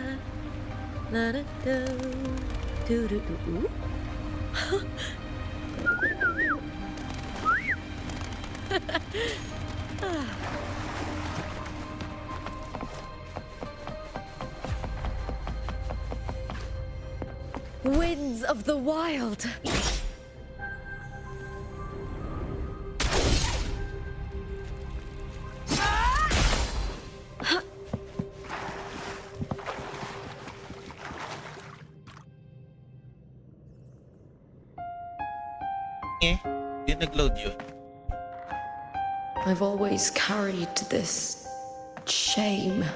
la da da, do do do do. Winds of the wild. Yung nag-load yun. I've always carried this shame.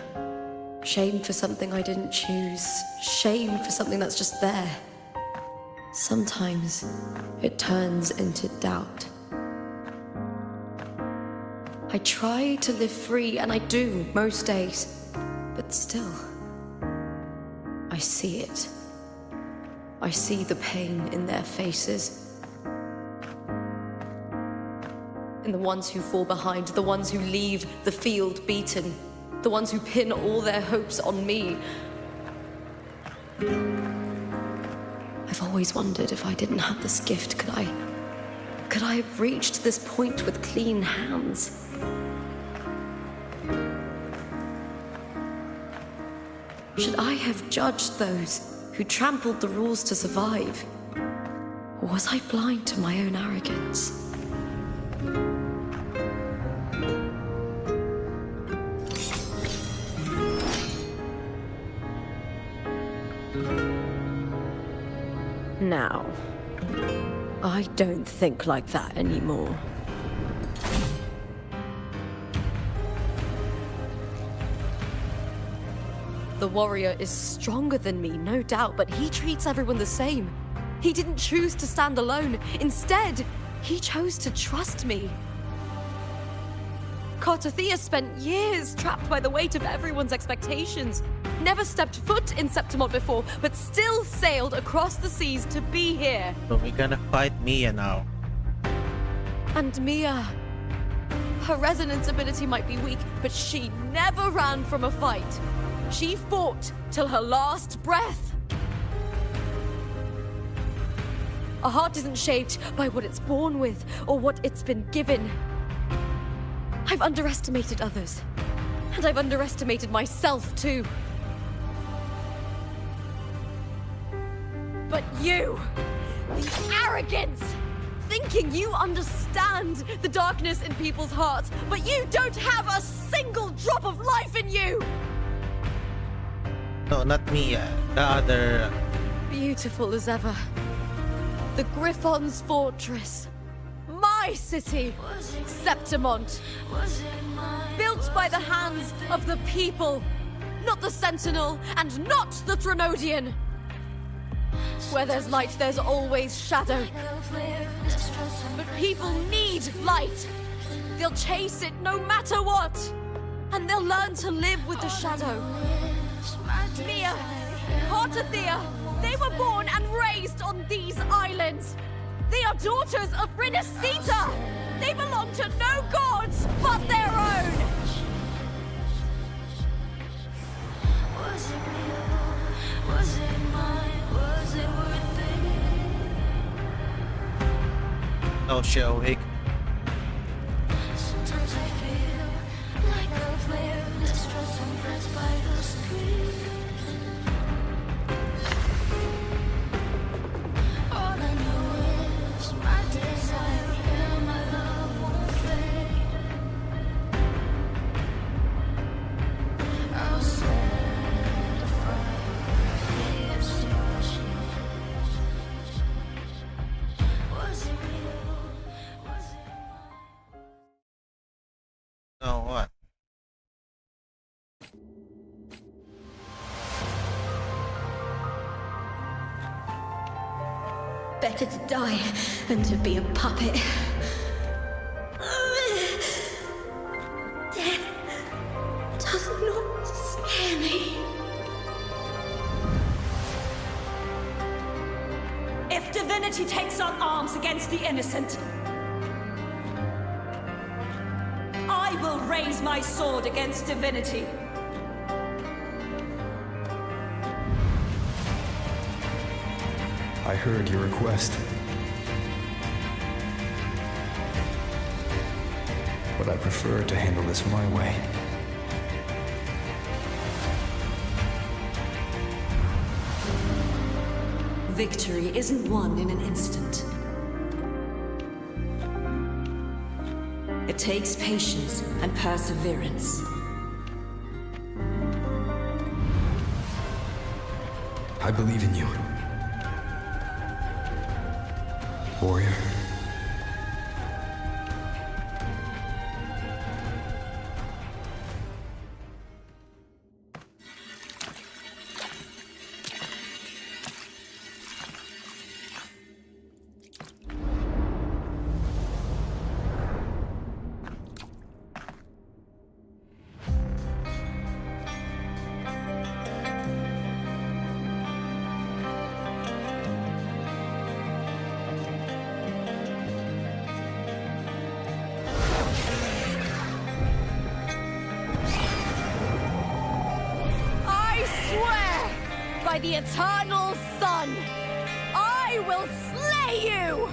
Shame for something I didn't choose. Shame for something that's just there. Sometimes it turns into doubt. I try to live free, and I do most days, but still, I see it. I see the pain in their faces. In the ones who fall behind, the ones who leave the field beaten, the ones who pin all their hopes on me. I've always wondered if I didn't have this gift, could I have reached this point with clean hands? Should I have judged those who trampled the rules to survive? Or was I blind to my own arrogance? Now, I don't think like that anymore. The warrior is stronger than me, no doubt, but he treats everyone the same. He didn't choose to stand alone. Instead, he chose to trust me. Cartothea spent years trapped by the weight of everyone's expectations. Never stepped foot in Septimont before, but still sailed across the seas to be here. So we're gonna fight Mia now. And Mia, her resonance ability might be weak, but she never ran from a fight. She fought till her last breath. A heart isn't shaped by what it's born with or what it's been given. I've underestimated others, and I've underestimated myself too. But you, the arrogance, thinking you understand the darkness in people's hearts, but you don't have a single drop of life in you! No, not Mia. The other... Beautiful as ever. The Griffon's fortress. My city, Septimont. Built by the hands of the people. Not the Sentinel, and not the Trinodian. Where there's light, there's always shadow. But people need light. They'll chase it no matter what. And they'll learn to live with the shadow. Mia, Cartothea, they were born and raised on these islands. They are daughters of Rinascita. They belong to no gods but their own. Was it real? Was it mine? Was it worth it? Oh, she awake. Sometimes I feel like a flare, distrust and frets by the screen. All I know is my desire and my love won't fade. I'll set a fire against your sheets. Was it real? Was it mine? No, what? Better to die than to be a puppet. Death does not scare me. If divinity takes up arms against the innocent, I will raise my sword against divinity. I heard your request. But I prefer to handle this my way. Victory isn't won in an instant. It takes patience and perseverance. I believe in you. Warrior. the eternal sun, I will slay you!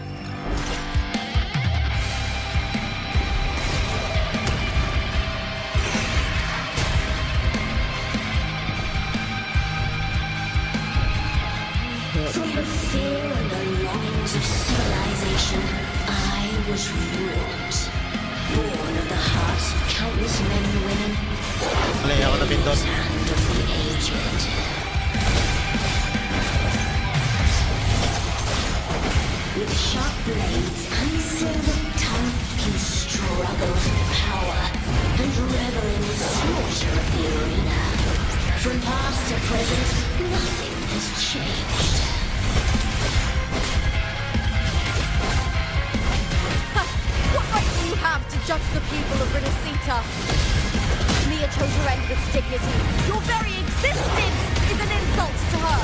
From the fear and the longings of civilization, I was wrought. Born of the hearts of countless men and women. Play ako na pindot. Hand of the aged. With sharp blades and silver tongue, you struggle for power and revel in the slaughter of the arena. From past to present, nothing has changed. What right do you have to judge the people of Renacita? Mia chose her end with dignity. Your very existence is an insult to her.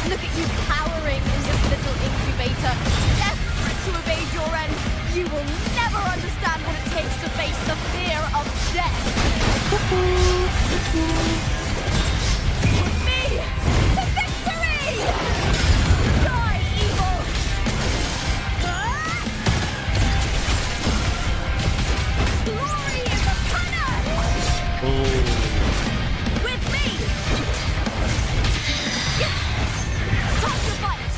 Look at you cowering in this little incubator, desperate to evade your end. You will never understand what it takes to face the fear of death. With me to victory! Die, evil! Glory is upon us! With me! Time to fight!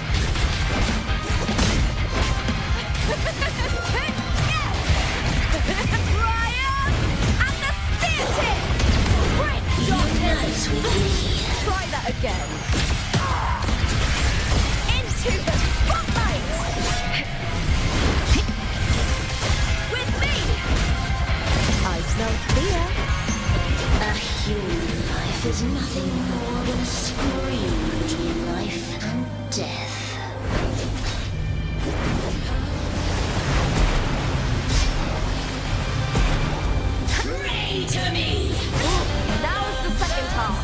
Triumph and the spear tip! Break darkness! Try that again. Into the spotlight! With me! I smell fear. A human life is nothing more than a scream between life and death. Pray to me! Now is the second half.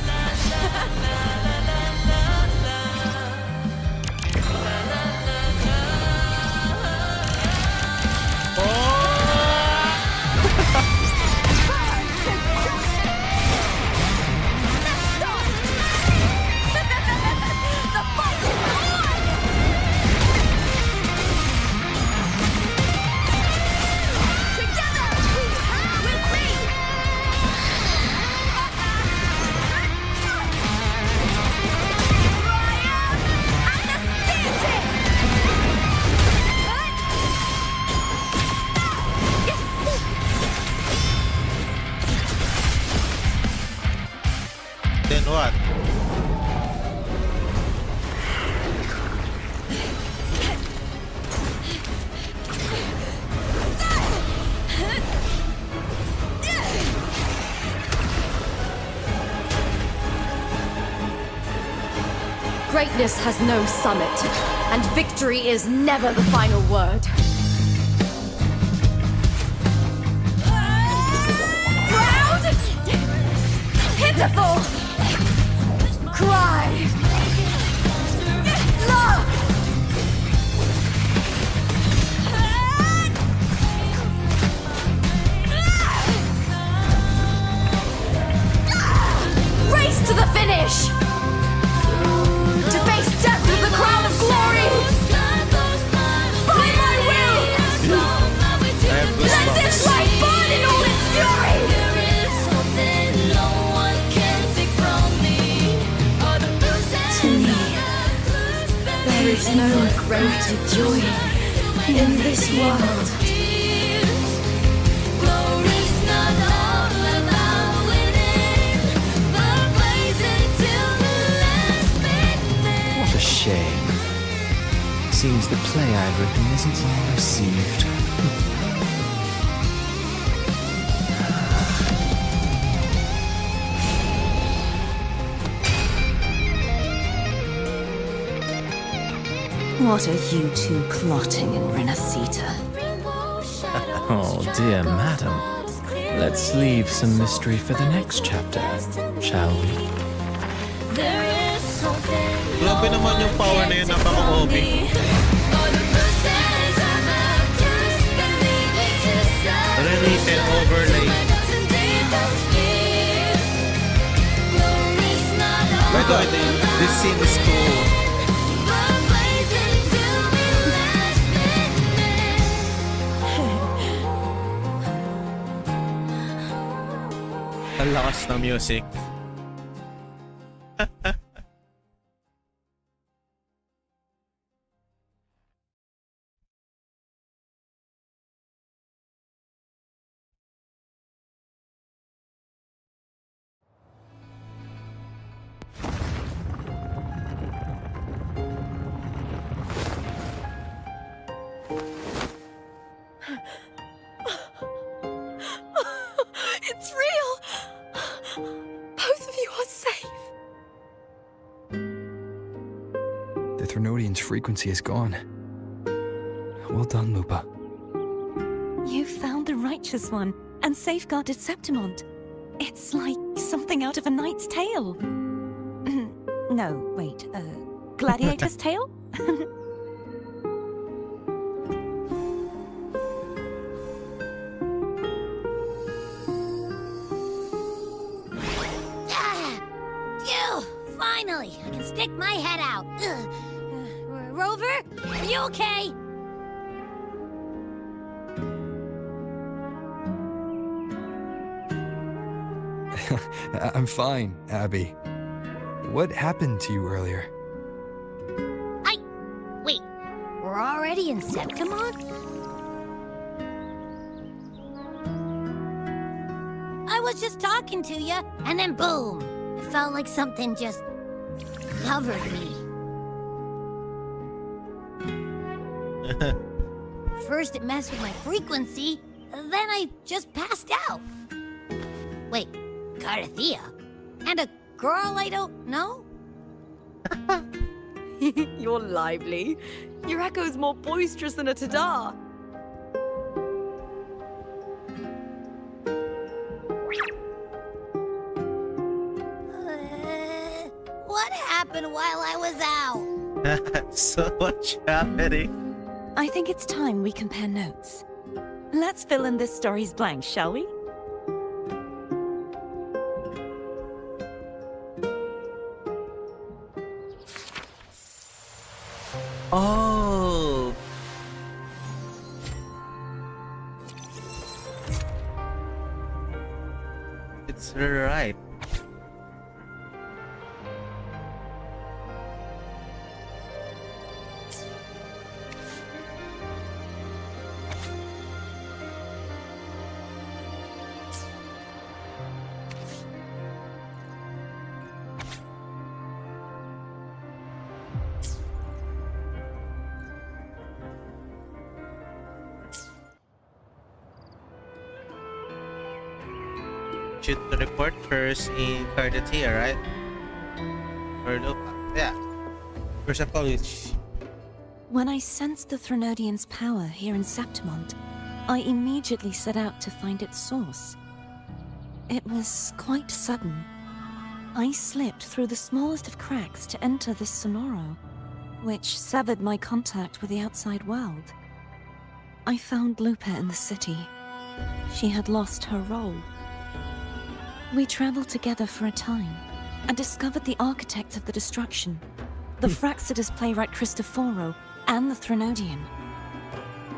The fight is on! Together! With me! Triumph and the spear tip! Then what? Greatness has no summit, and victory is never the final word. Proud! Pitiful! Cry! Love! Race to the finish! To face death with the crown of glory! By my will! Let this light burn in all its fury! To me, there is no greater joy in this world. What a shame. Seems the play I've written isn't well received. What are you two plotting in Renacita? Oh, dear madam. Let's leave some mystery for the next chapter, shall we? Grabe naman yung power na yun, napaka-OP. Related overlay. By the way, scene is cool. Ang lakas ng music. It's real! Both of you are safe. The Threnodian's frequency is gone. Well done, Lupa. You found the righteous one and safeguarded Septimont. It's like something out of a knight's tale. No, wait, gladiator's tale? Finally, I can stick my head out. Rover, are you okay? I'm fine, Abby. What happened to you earlier? Wait, we're already in Septimont? I was just talking to you, and then boom! It felt like something just covered me. First it messed with my frequency, then I just passed out. Wait, Carthea? And a girl I don't know? You're lively. Your echo's more boisterous than a Tadar. What happened while I was out? So much happening. I think it's time we compare notes. Let's fill in this story's blanks, shall we? Oh. It's right. Should report first in Cardatia, right? Or no? Yeah. First of college. When I sensed the Threnodian's power here in Septimont, I immediately set out to find its source. It was quite sudden. I slipped through the smallest of cracks to enter the Sonoro, which severed my contact with the outside world. I found Lupa in the city. She had lost her role. We traveled together for a time and discovered the architects of the destruction, the Fraxidus playwright Cristoforo and the Threnodian.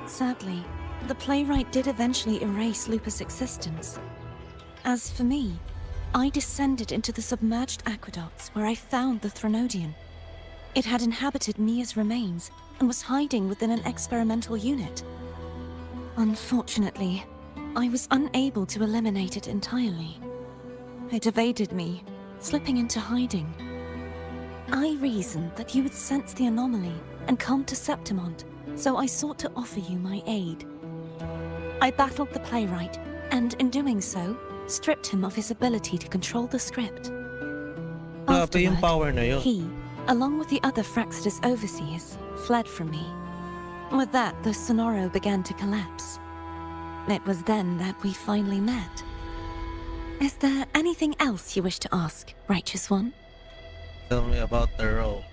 Sadly, the playwright did eventually erase Lupa's existence. As for me, I descended into the submerged aqueducts where I found the Threnodian. It had inhabited Mia's remains and was hiding within an experimental unit. Unfortunately, I was unable to eliminate it entirely. It evaded me, slipping into hiding. I reasoned that you would sense the anomaly and come to Septimont, so I sought to offer you my aid. I battled the playwright, and in doing so, stripped him of his ability to control the script. Grabe yung power na yun. He, along with the other Fraxidus overseers, fled from me. With that, the Sonoro began to collapse. It was then that we finally met. Is there anything else you wish to ask, Righteous One? Tell me about the role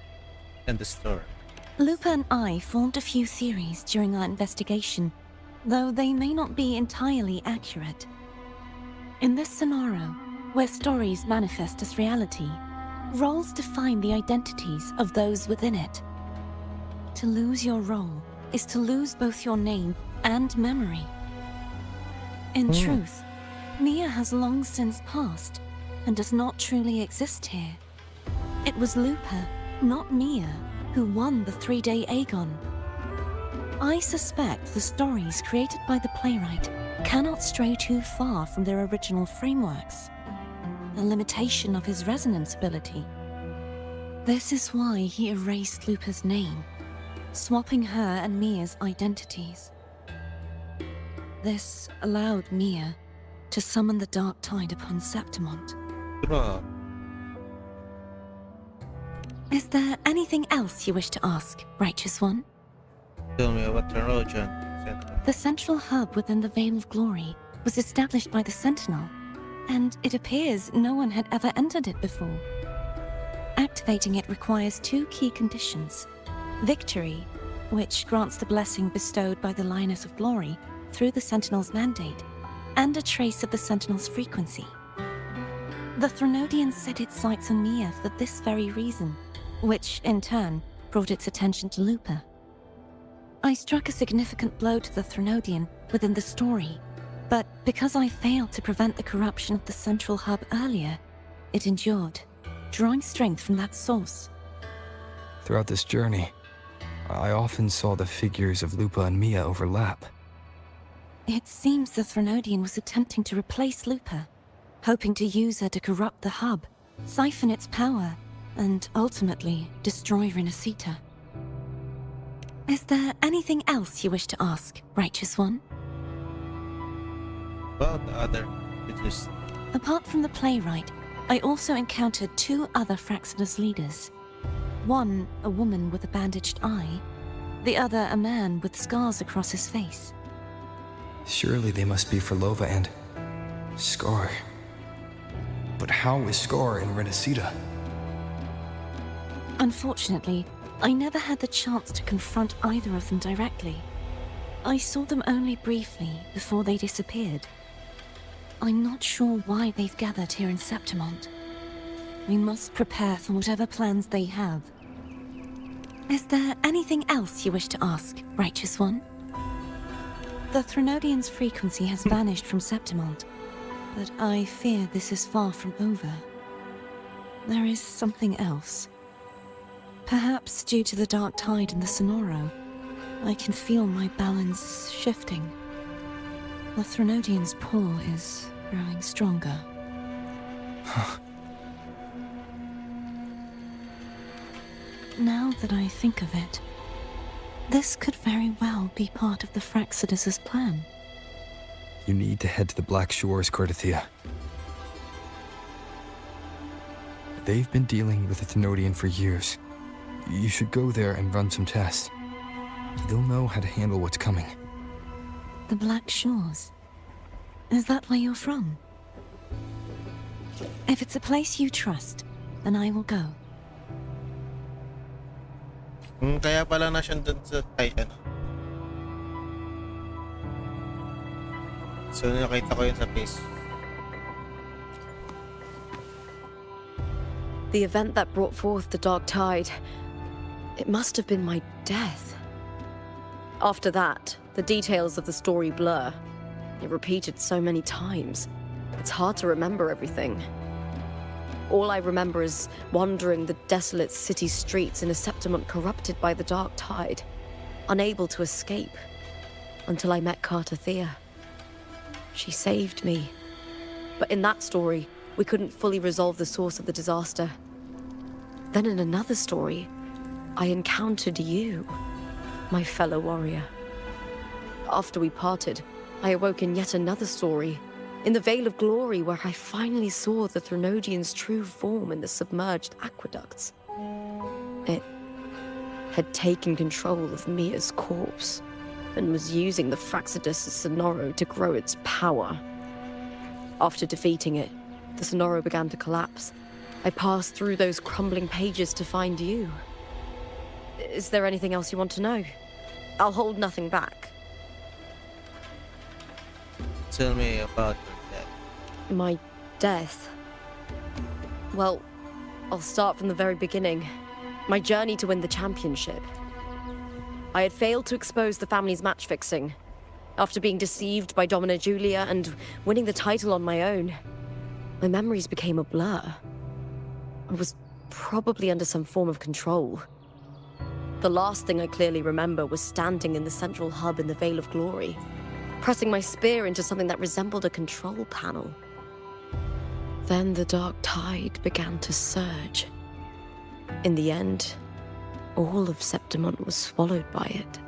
and the story. Lupa and I formed a few theories during our investigation, though they may not be entirely accurate. In this scenario, where stories manifest as reality, Roles define the identities of those within it. To lose your role is to lose both your name and memory. In truth, Mia has long since passed and does not truly exist here. It was Lupa, not Mia, who won the 3-day Aegon. I suspect the stories created by the playwright cannot stray too far from their original frameworks, a limitation of his resonance ability. This is why he erased Lupa's name, swapping her and Mia's identities. This allowed Mia to summon the Dark Tide upon Septimont. Grabe. Is there anything else you wish to ask, Righteous One? Tell me about the Trojan. The central hub within the Veil of Glory was established by the Sentinel, and it appears no one had ever entered it before. Activating it requires 2 key conditions. Victory, which grants the blessing bestowed by the Lioness of Glory through the Sentinel's mandate, and a trace of the Sentinel's frequency. The Threnodian set its sights on Mia for this very reason, which, in turn, brought its attention to Lupa. I struck a significant blow to the Threnodian within the story, but because I failed to prevent the corruption of the central hub earlier, it endured, drawing strength from that source. Throughout this journey, I often saw the figures of Lupa and Mia overlap. It seems the Threnodian was attempting to replace Lupa, hoping to use her to corrupt the hub, siphon its power, and ultimately destroy Renacita. Is there anything else you wish to ask, Righteous One? About the other witches. Apart from the playwright, I also encountered 2 other Fraxinus leaders. One, a woman with a bandaged eye, the other a man with scars across his face. Surely they must be Frolova and Scar. But how is Scar in Renacita? Unfortunately, I never had the chance to confront either of them directly. I saw them only briefly before they disappeared. I'm not sure why they've gathered here in Septimont. We must prepare for whatever plans they have. Is there anything else you wish to ask, Righteous One? The Threnodian's frequency has vanished from Septimont, but I fear this is far from over. There is something else. Perhaps due to the Dark Tide in the Sonoro, I can feel my balance shifting. The Threnodian's pull is growing stronger. Now that I think of it, this could very well be part of the Fraxidus' plan. You need to head to the Black Shores, Cordothea. They've been dealing with the Thenodian for years. You should go there and run some tests. They'll know how to handle what's coming. The Black Shores? Is that where you're from? If it's a place you trust, then I will go. Kaya pala na siya dun sa Titan. So nakita ko yun sa face. The event that brought forth the Dark Tide, it must have been my death. After that, the details of the story blur. It repeated so many times. It's hard to remember everything. All I remember is wandering the desolate city streets in a Septimont corrupted by the Dark Tide, unable to escape, until I met Cartothea. She saved me. But in that story, we couldn't fully resolve the source of the disaster. Then in another story, I encountered you, my fellow warrior. After we parted, I awoke in yet another story, in the Veil of Glory, where I finally saw the Threnodian's true form in the submerged aqueducts. It had taken control of Mia's corpse, and was using the Fraxidus' Sonoro to grow its power. After defeating it, the Sonoro began to collapse. I passed through those crumbling pages to find you. Is there anything else you want to know? I'll hold nothing back. Tell me about your death. My death? Well, I'll start from the very beginning. My journey to win the championship. I had failed to expose the family's match fixing. After being deceived by Domina Julia and winning the title on my own, my memories became a blur. I was probably under some form of control. The last thing I clearly remember was standing in the central hub in the Veil of Glory, pressing my spear into something that resembled a control panel. Then the dark tide began to surge. In the end, all of Septimont was swallowed by it.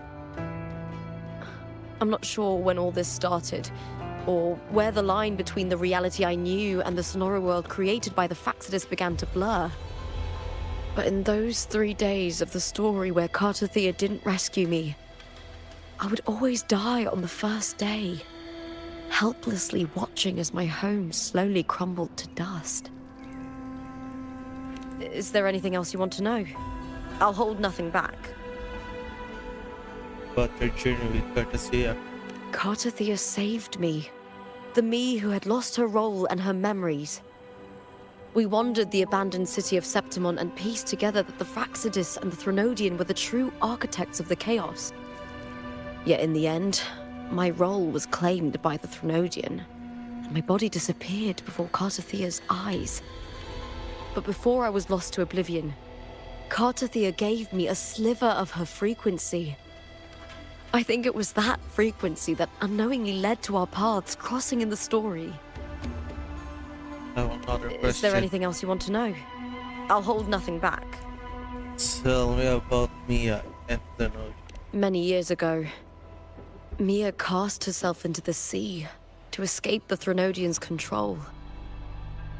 I'm not sure when all this started, or where the line between the reality I knew and the Sonora world created by the Fractsidus began to blur. But in those 3 days of the story where Cartothea didn't rescue me, I would always die on the first day, helplessly watching as my home slowly crumbled to dust. Is there anything else you want to know? I'll hold nothing back. About your journey with Cartothea. Cartothea saved me. The me who had lost her role and her memories. We wandered the abandoned city of Septimont and pieced together that the Fractsidus and the Threnodian were the true architects of the chaos. Yet in the end, my role was claimed by the Threnodian, and my body disappeared before Cartothea's eyes. But before I was lost to oblivion, Cartothea gave me a sliver of her frequency. I think it was that frequency that unknowingly led to our paths crossing in the story. I have another question. Is there anything else you want to know? I'll hold nothing back. Tell me about Mia and Thenoj. Many years ago, Mia cast herself into the sea to escape the Threnodian's control.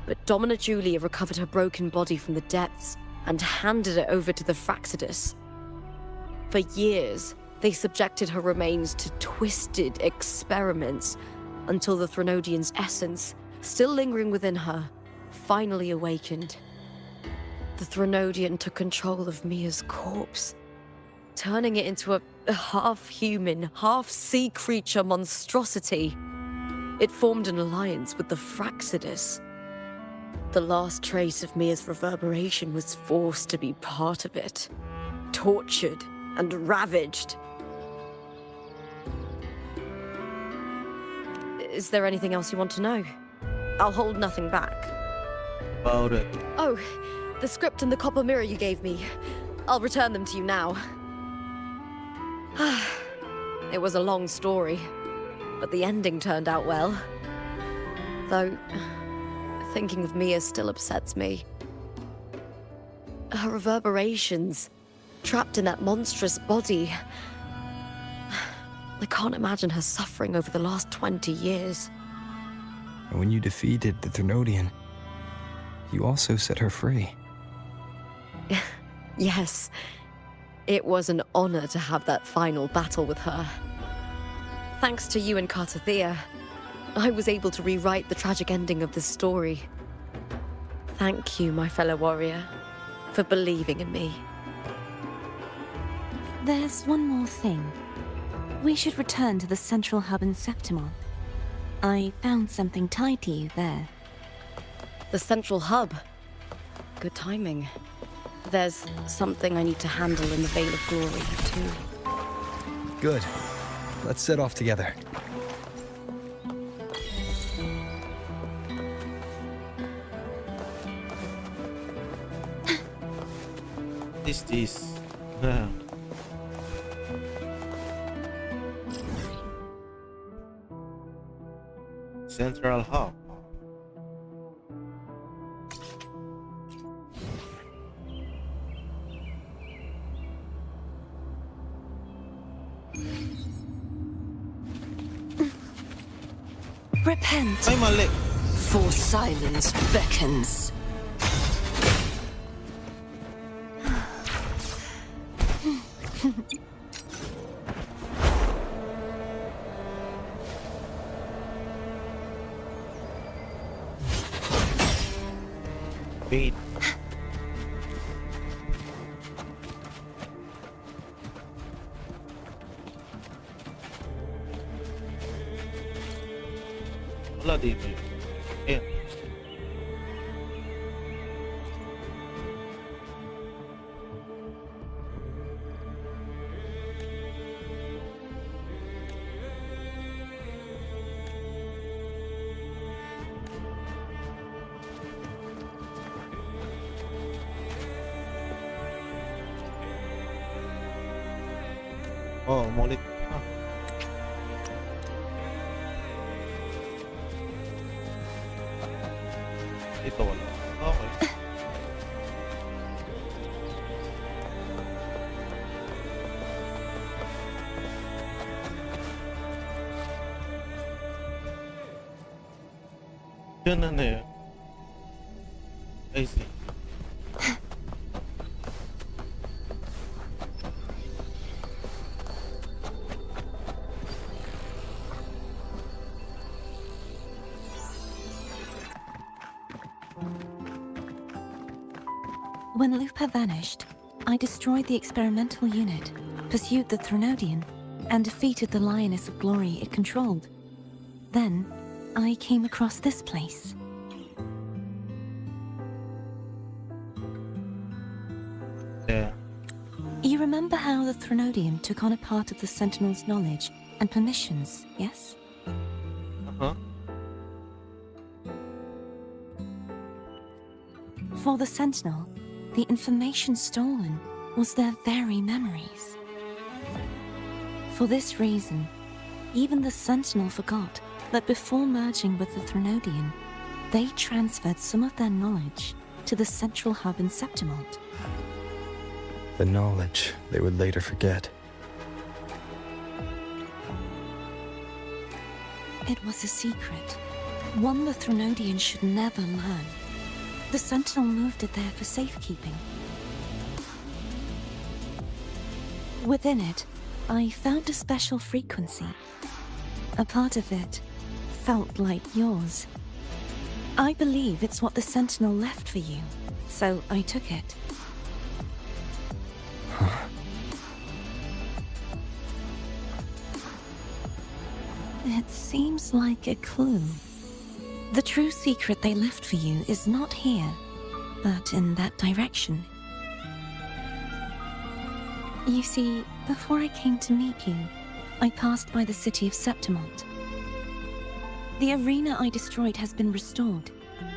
But Domina Julia recovered her broken body from the depths and handed it over to the Fractsidus. For years, they subjected her remains to twisted experiments until the Threnodian's essence, still lingering within her, finally awakened. The Threnodian took control of Mia's corpse, turning it into a half-human, half-sea creature monstrosity. It formed an alliance with the Fractsidus. The last trace of Mia's reverberation was forced to be part of it, tortured and ravaged. Is there anything else you want to know? I'll hold nothing back. About it. Oh, the script and the copper mirror you gave me. I'll return them to you now. It was a long story, but the ending turned out well. Though, thinking of Mia still upsets me. Her reverberations, trapped in that monstrous body. I can't imagine her suffering over the last 20 years. When you defeated the Threnodian, you also set her free. Yes. It was an honor to have that final battle with her. Thanks to you and Cartothea, I was able to rewrite the tragic ending of this story. Thank you, my fellow warrior, for believing in me. There's one more thing. We should return to the central hub in Septimont. I found something tied to you there. The central hub. Good timing. There's something I need to handle in the Veil of Glory, too. Good. Let's set off together. What is this? Central Hub. Repent, Ay, mali. for silence beckons. Wait. Wala dito. Ayan. Oh, umulit. Ah. Dito wala. Okay. Yun na yun. I see. When Lupa vanished, I destroyed the experimental unit, pursued the Threnodian, and defeated the Lioness of Glory it controlled. Then, I came across this place. Yeah. You remember how the Threnodian took on a part of the Sentinel's knowledge and permissions, yes? Uh-huh. For the Sentinel, the information stolen was their very memories. For this reason, even the Sentinel forgot that before merging with the Threnodian, they transferred some of their knowledge to the central hub in Septimont. The knowledge they would later forget. It was a secret, one the Threnodian should never learn. The Sentinel moved it there for safekeeping. Within it, I found a special frequency. A part of it felt like yours. I believe it's what the Sentinel left for you, so I took it. It seems like a clue. The true secret they left for you is not here, but in that direction. You see, before I came to meet you, I passed by the city of Septimont. The arena I destroyed has been restored,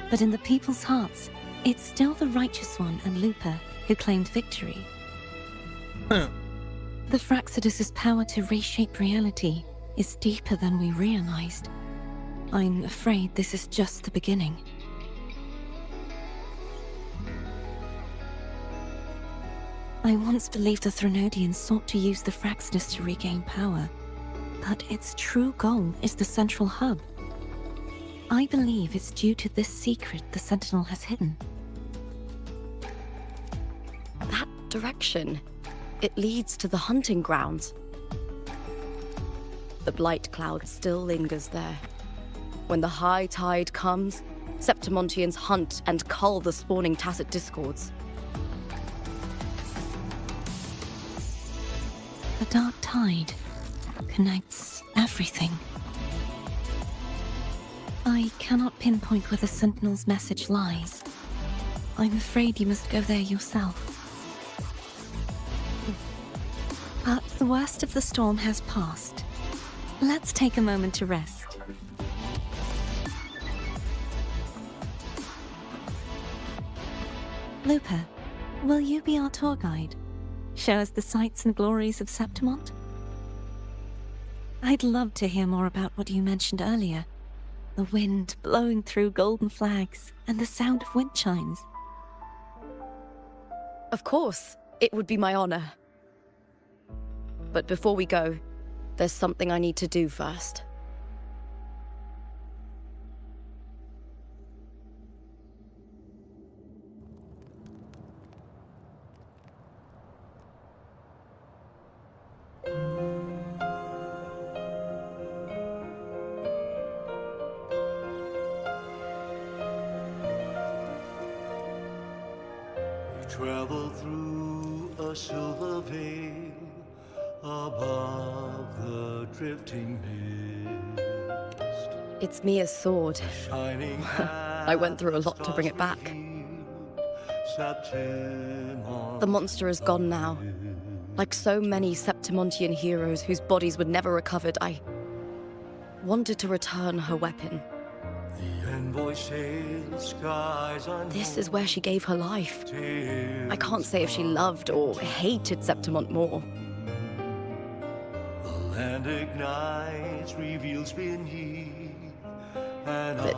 but in the people's hearts, it's still the Righteous One and Lupa who claimed victory. The Fraxidus' power to reshape reality is deeper than we realized. I'm afraid this is just the beginning. I once believed the Threnodians sought to use the Fraxidus to regain power, but its true goal is the central hub. I believe it's due to this secret the Sentinel has hidden. That direction, it leads to the hunting grounds. The blight cloud still lingers there. When the high tide comes, Septimontians hunt and cull the spawning tacit discords. The dark tide connects everything. I cannot pinpoint where the Sentinel's message lies. I'm afraid you must go there yourself. But the worst of the storm has passed. Let's take a moment to rest. Lupa, will you be our tour guide? Show us the sights and glories of Septimont? I'd love to hear more about what you mentioned earlier. The wind blowing through golden flags and the sound of wind chimes. Of course, it would be my honor. But before we go, there's something I need to do first. Travel through a silver veil above the drifting mist. It's Mia's sword. Shining I went through a lot to bring it back. The monster is gone now. Like so many Septimontian heroes whose bodies were never recovered, I wanted to return her weapon. This is where she gave her life. I can't say if she loved or hated Septimont more. and ignites, reveals beneath an But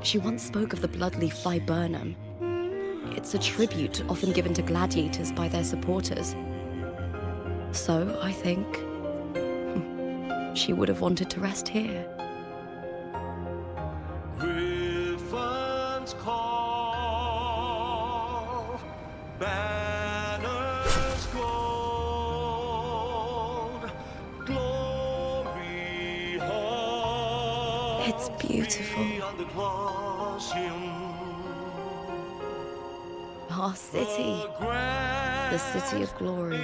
she once spoke of the bloodleaf viburnum. It's a tribute often given to gladiators by their supporters. So, I think, she would have wanted to rest here. Griffins call, banners gold, glory hall. It's beautiful. On the Colosseum. Our city, the city of glory.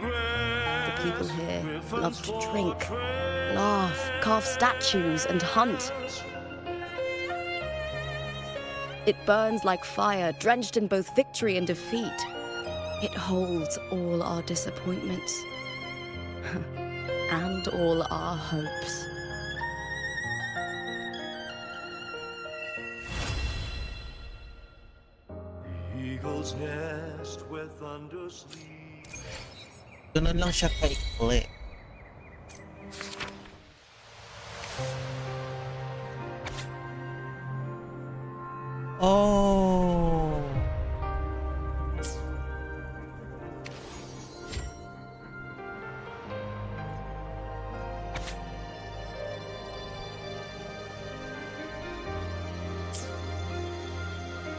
The people here love to drink, laugh, carve statues, and hunt. It burns like fire, drenched in both victory and defeat. It holds all our disappointments and all our hopes. Eagle's nest where thunder sleeps. Ganun lang siya kaikli. Oh.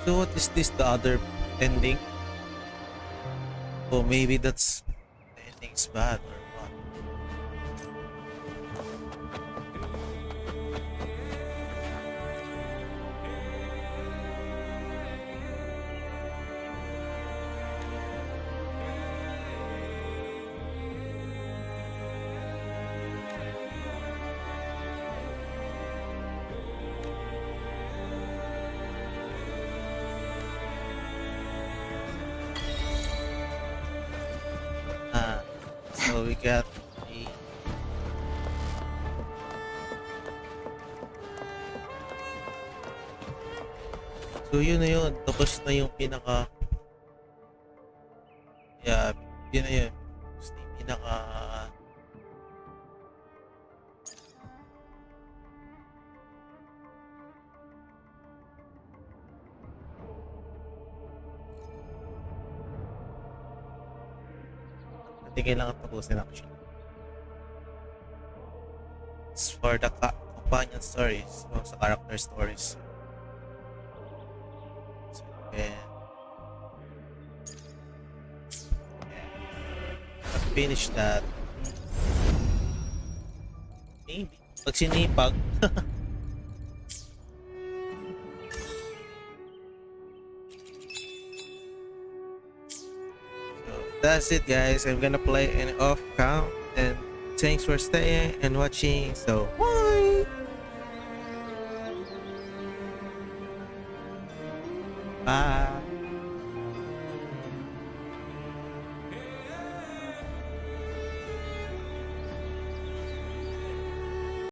So what is this, the other ending? Oh, maybe that's the ending's bad or what? So we got the So yun na yun. Tapos na yung pinaka yun na yun. Tapos na yung pinaka Hindi kailangan tapusin actually. It's for the companion stories, sa character stories. So, finish that. Maybe. Pag sinipag. That's it, guys. I'm gonna play an off count, and thanks for staying and watching. So bye. Bye.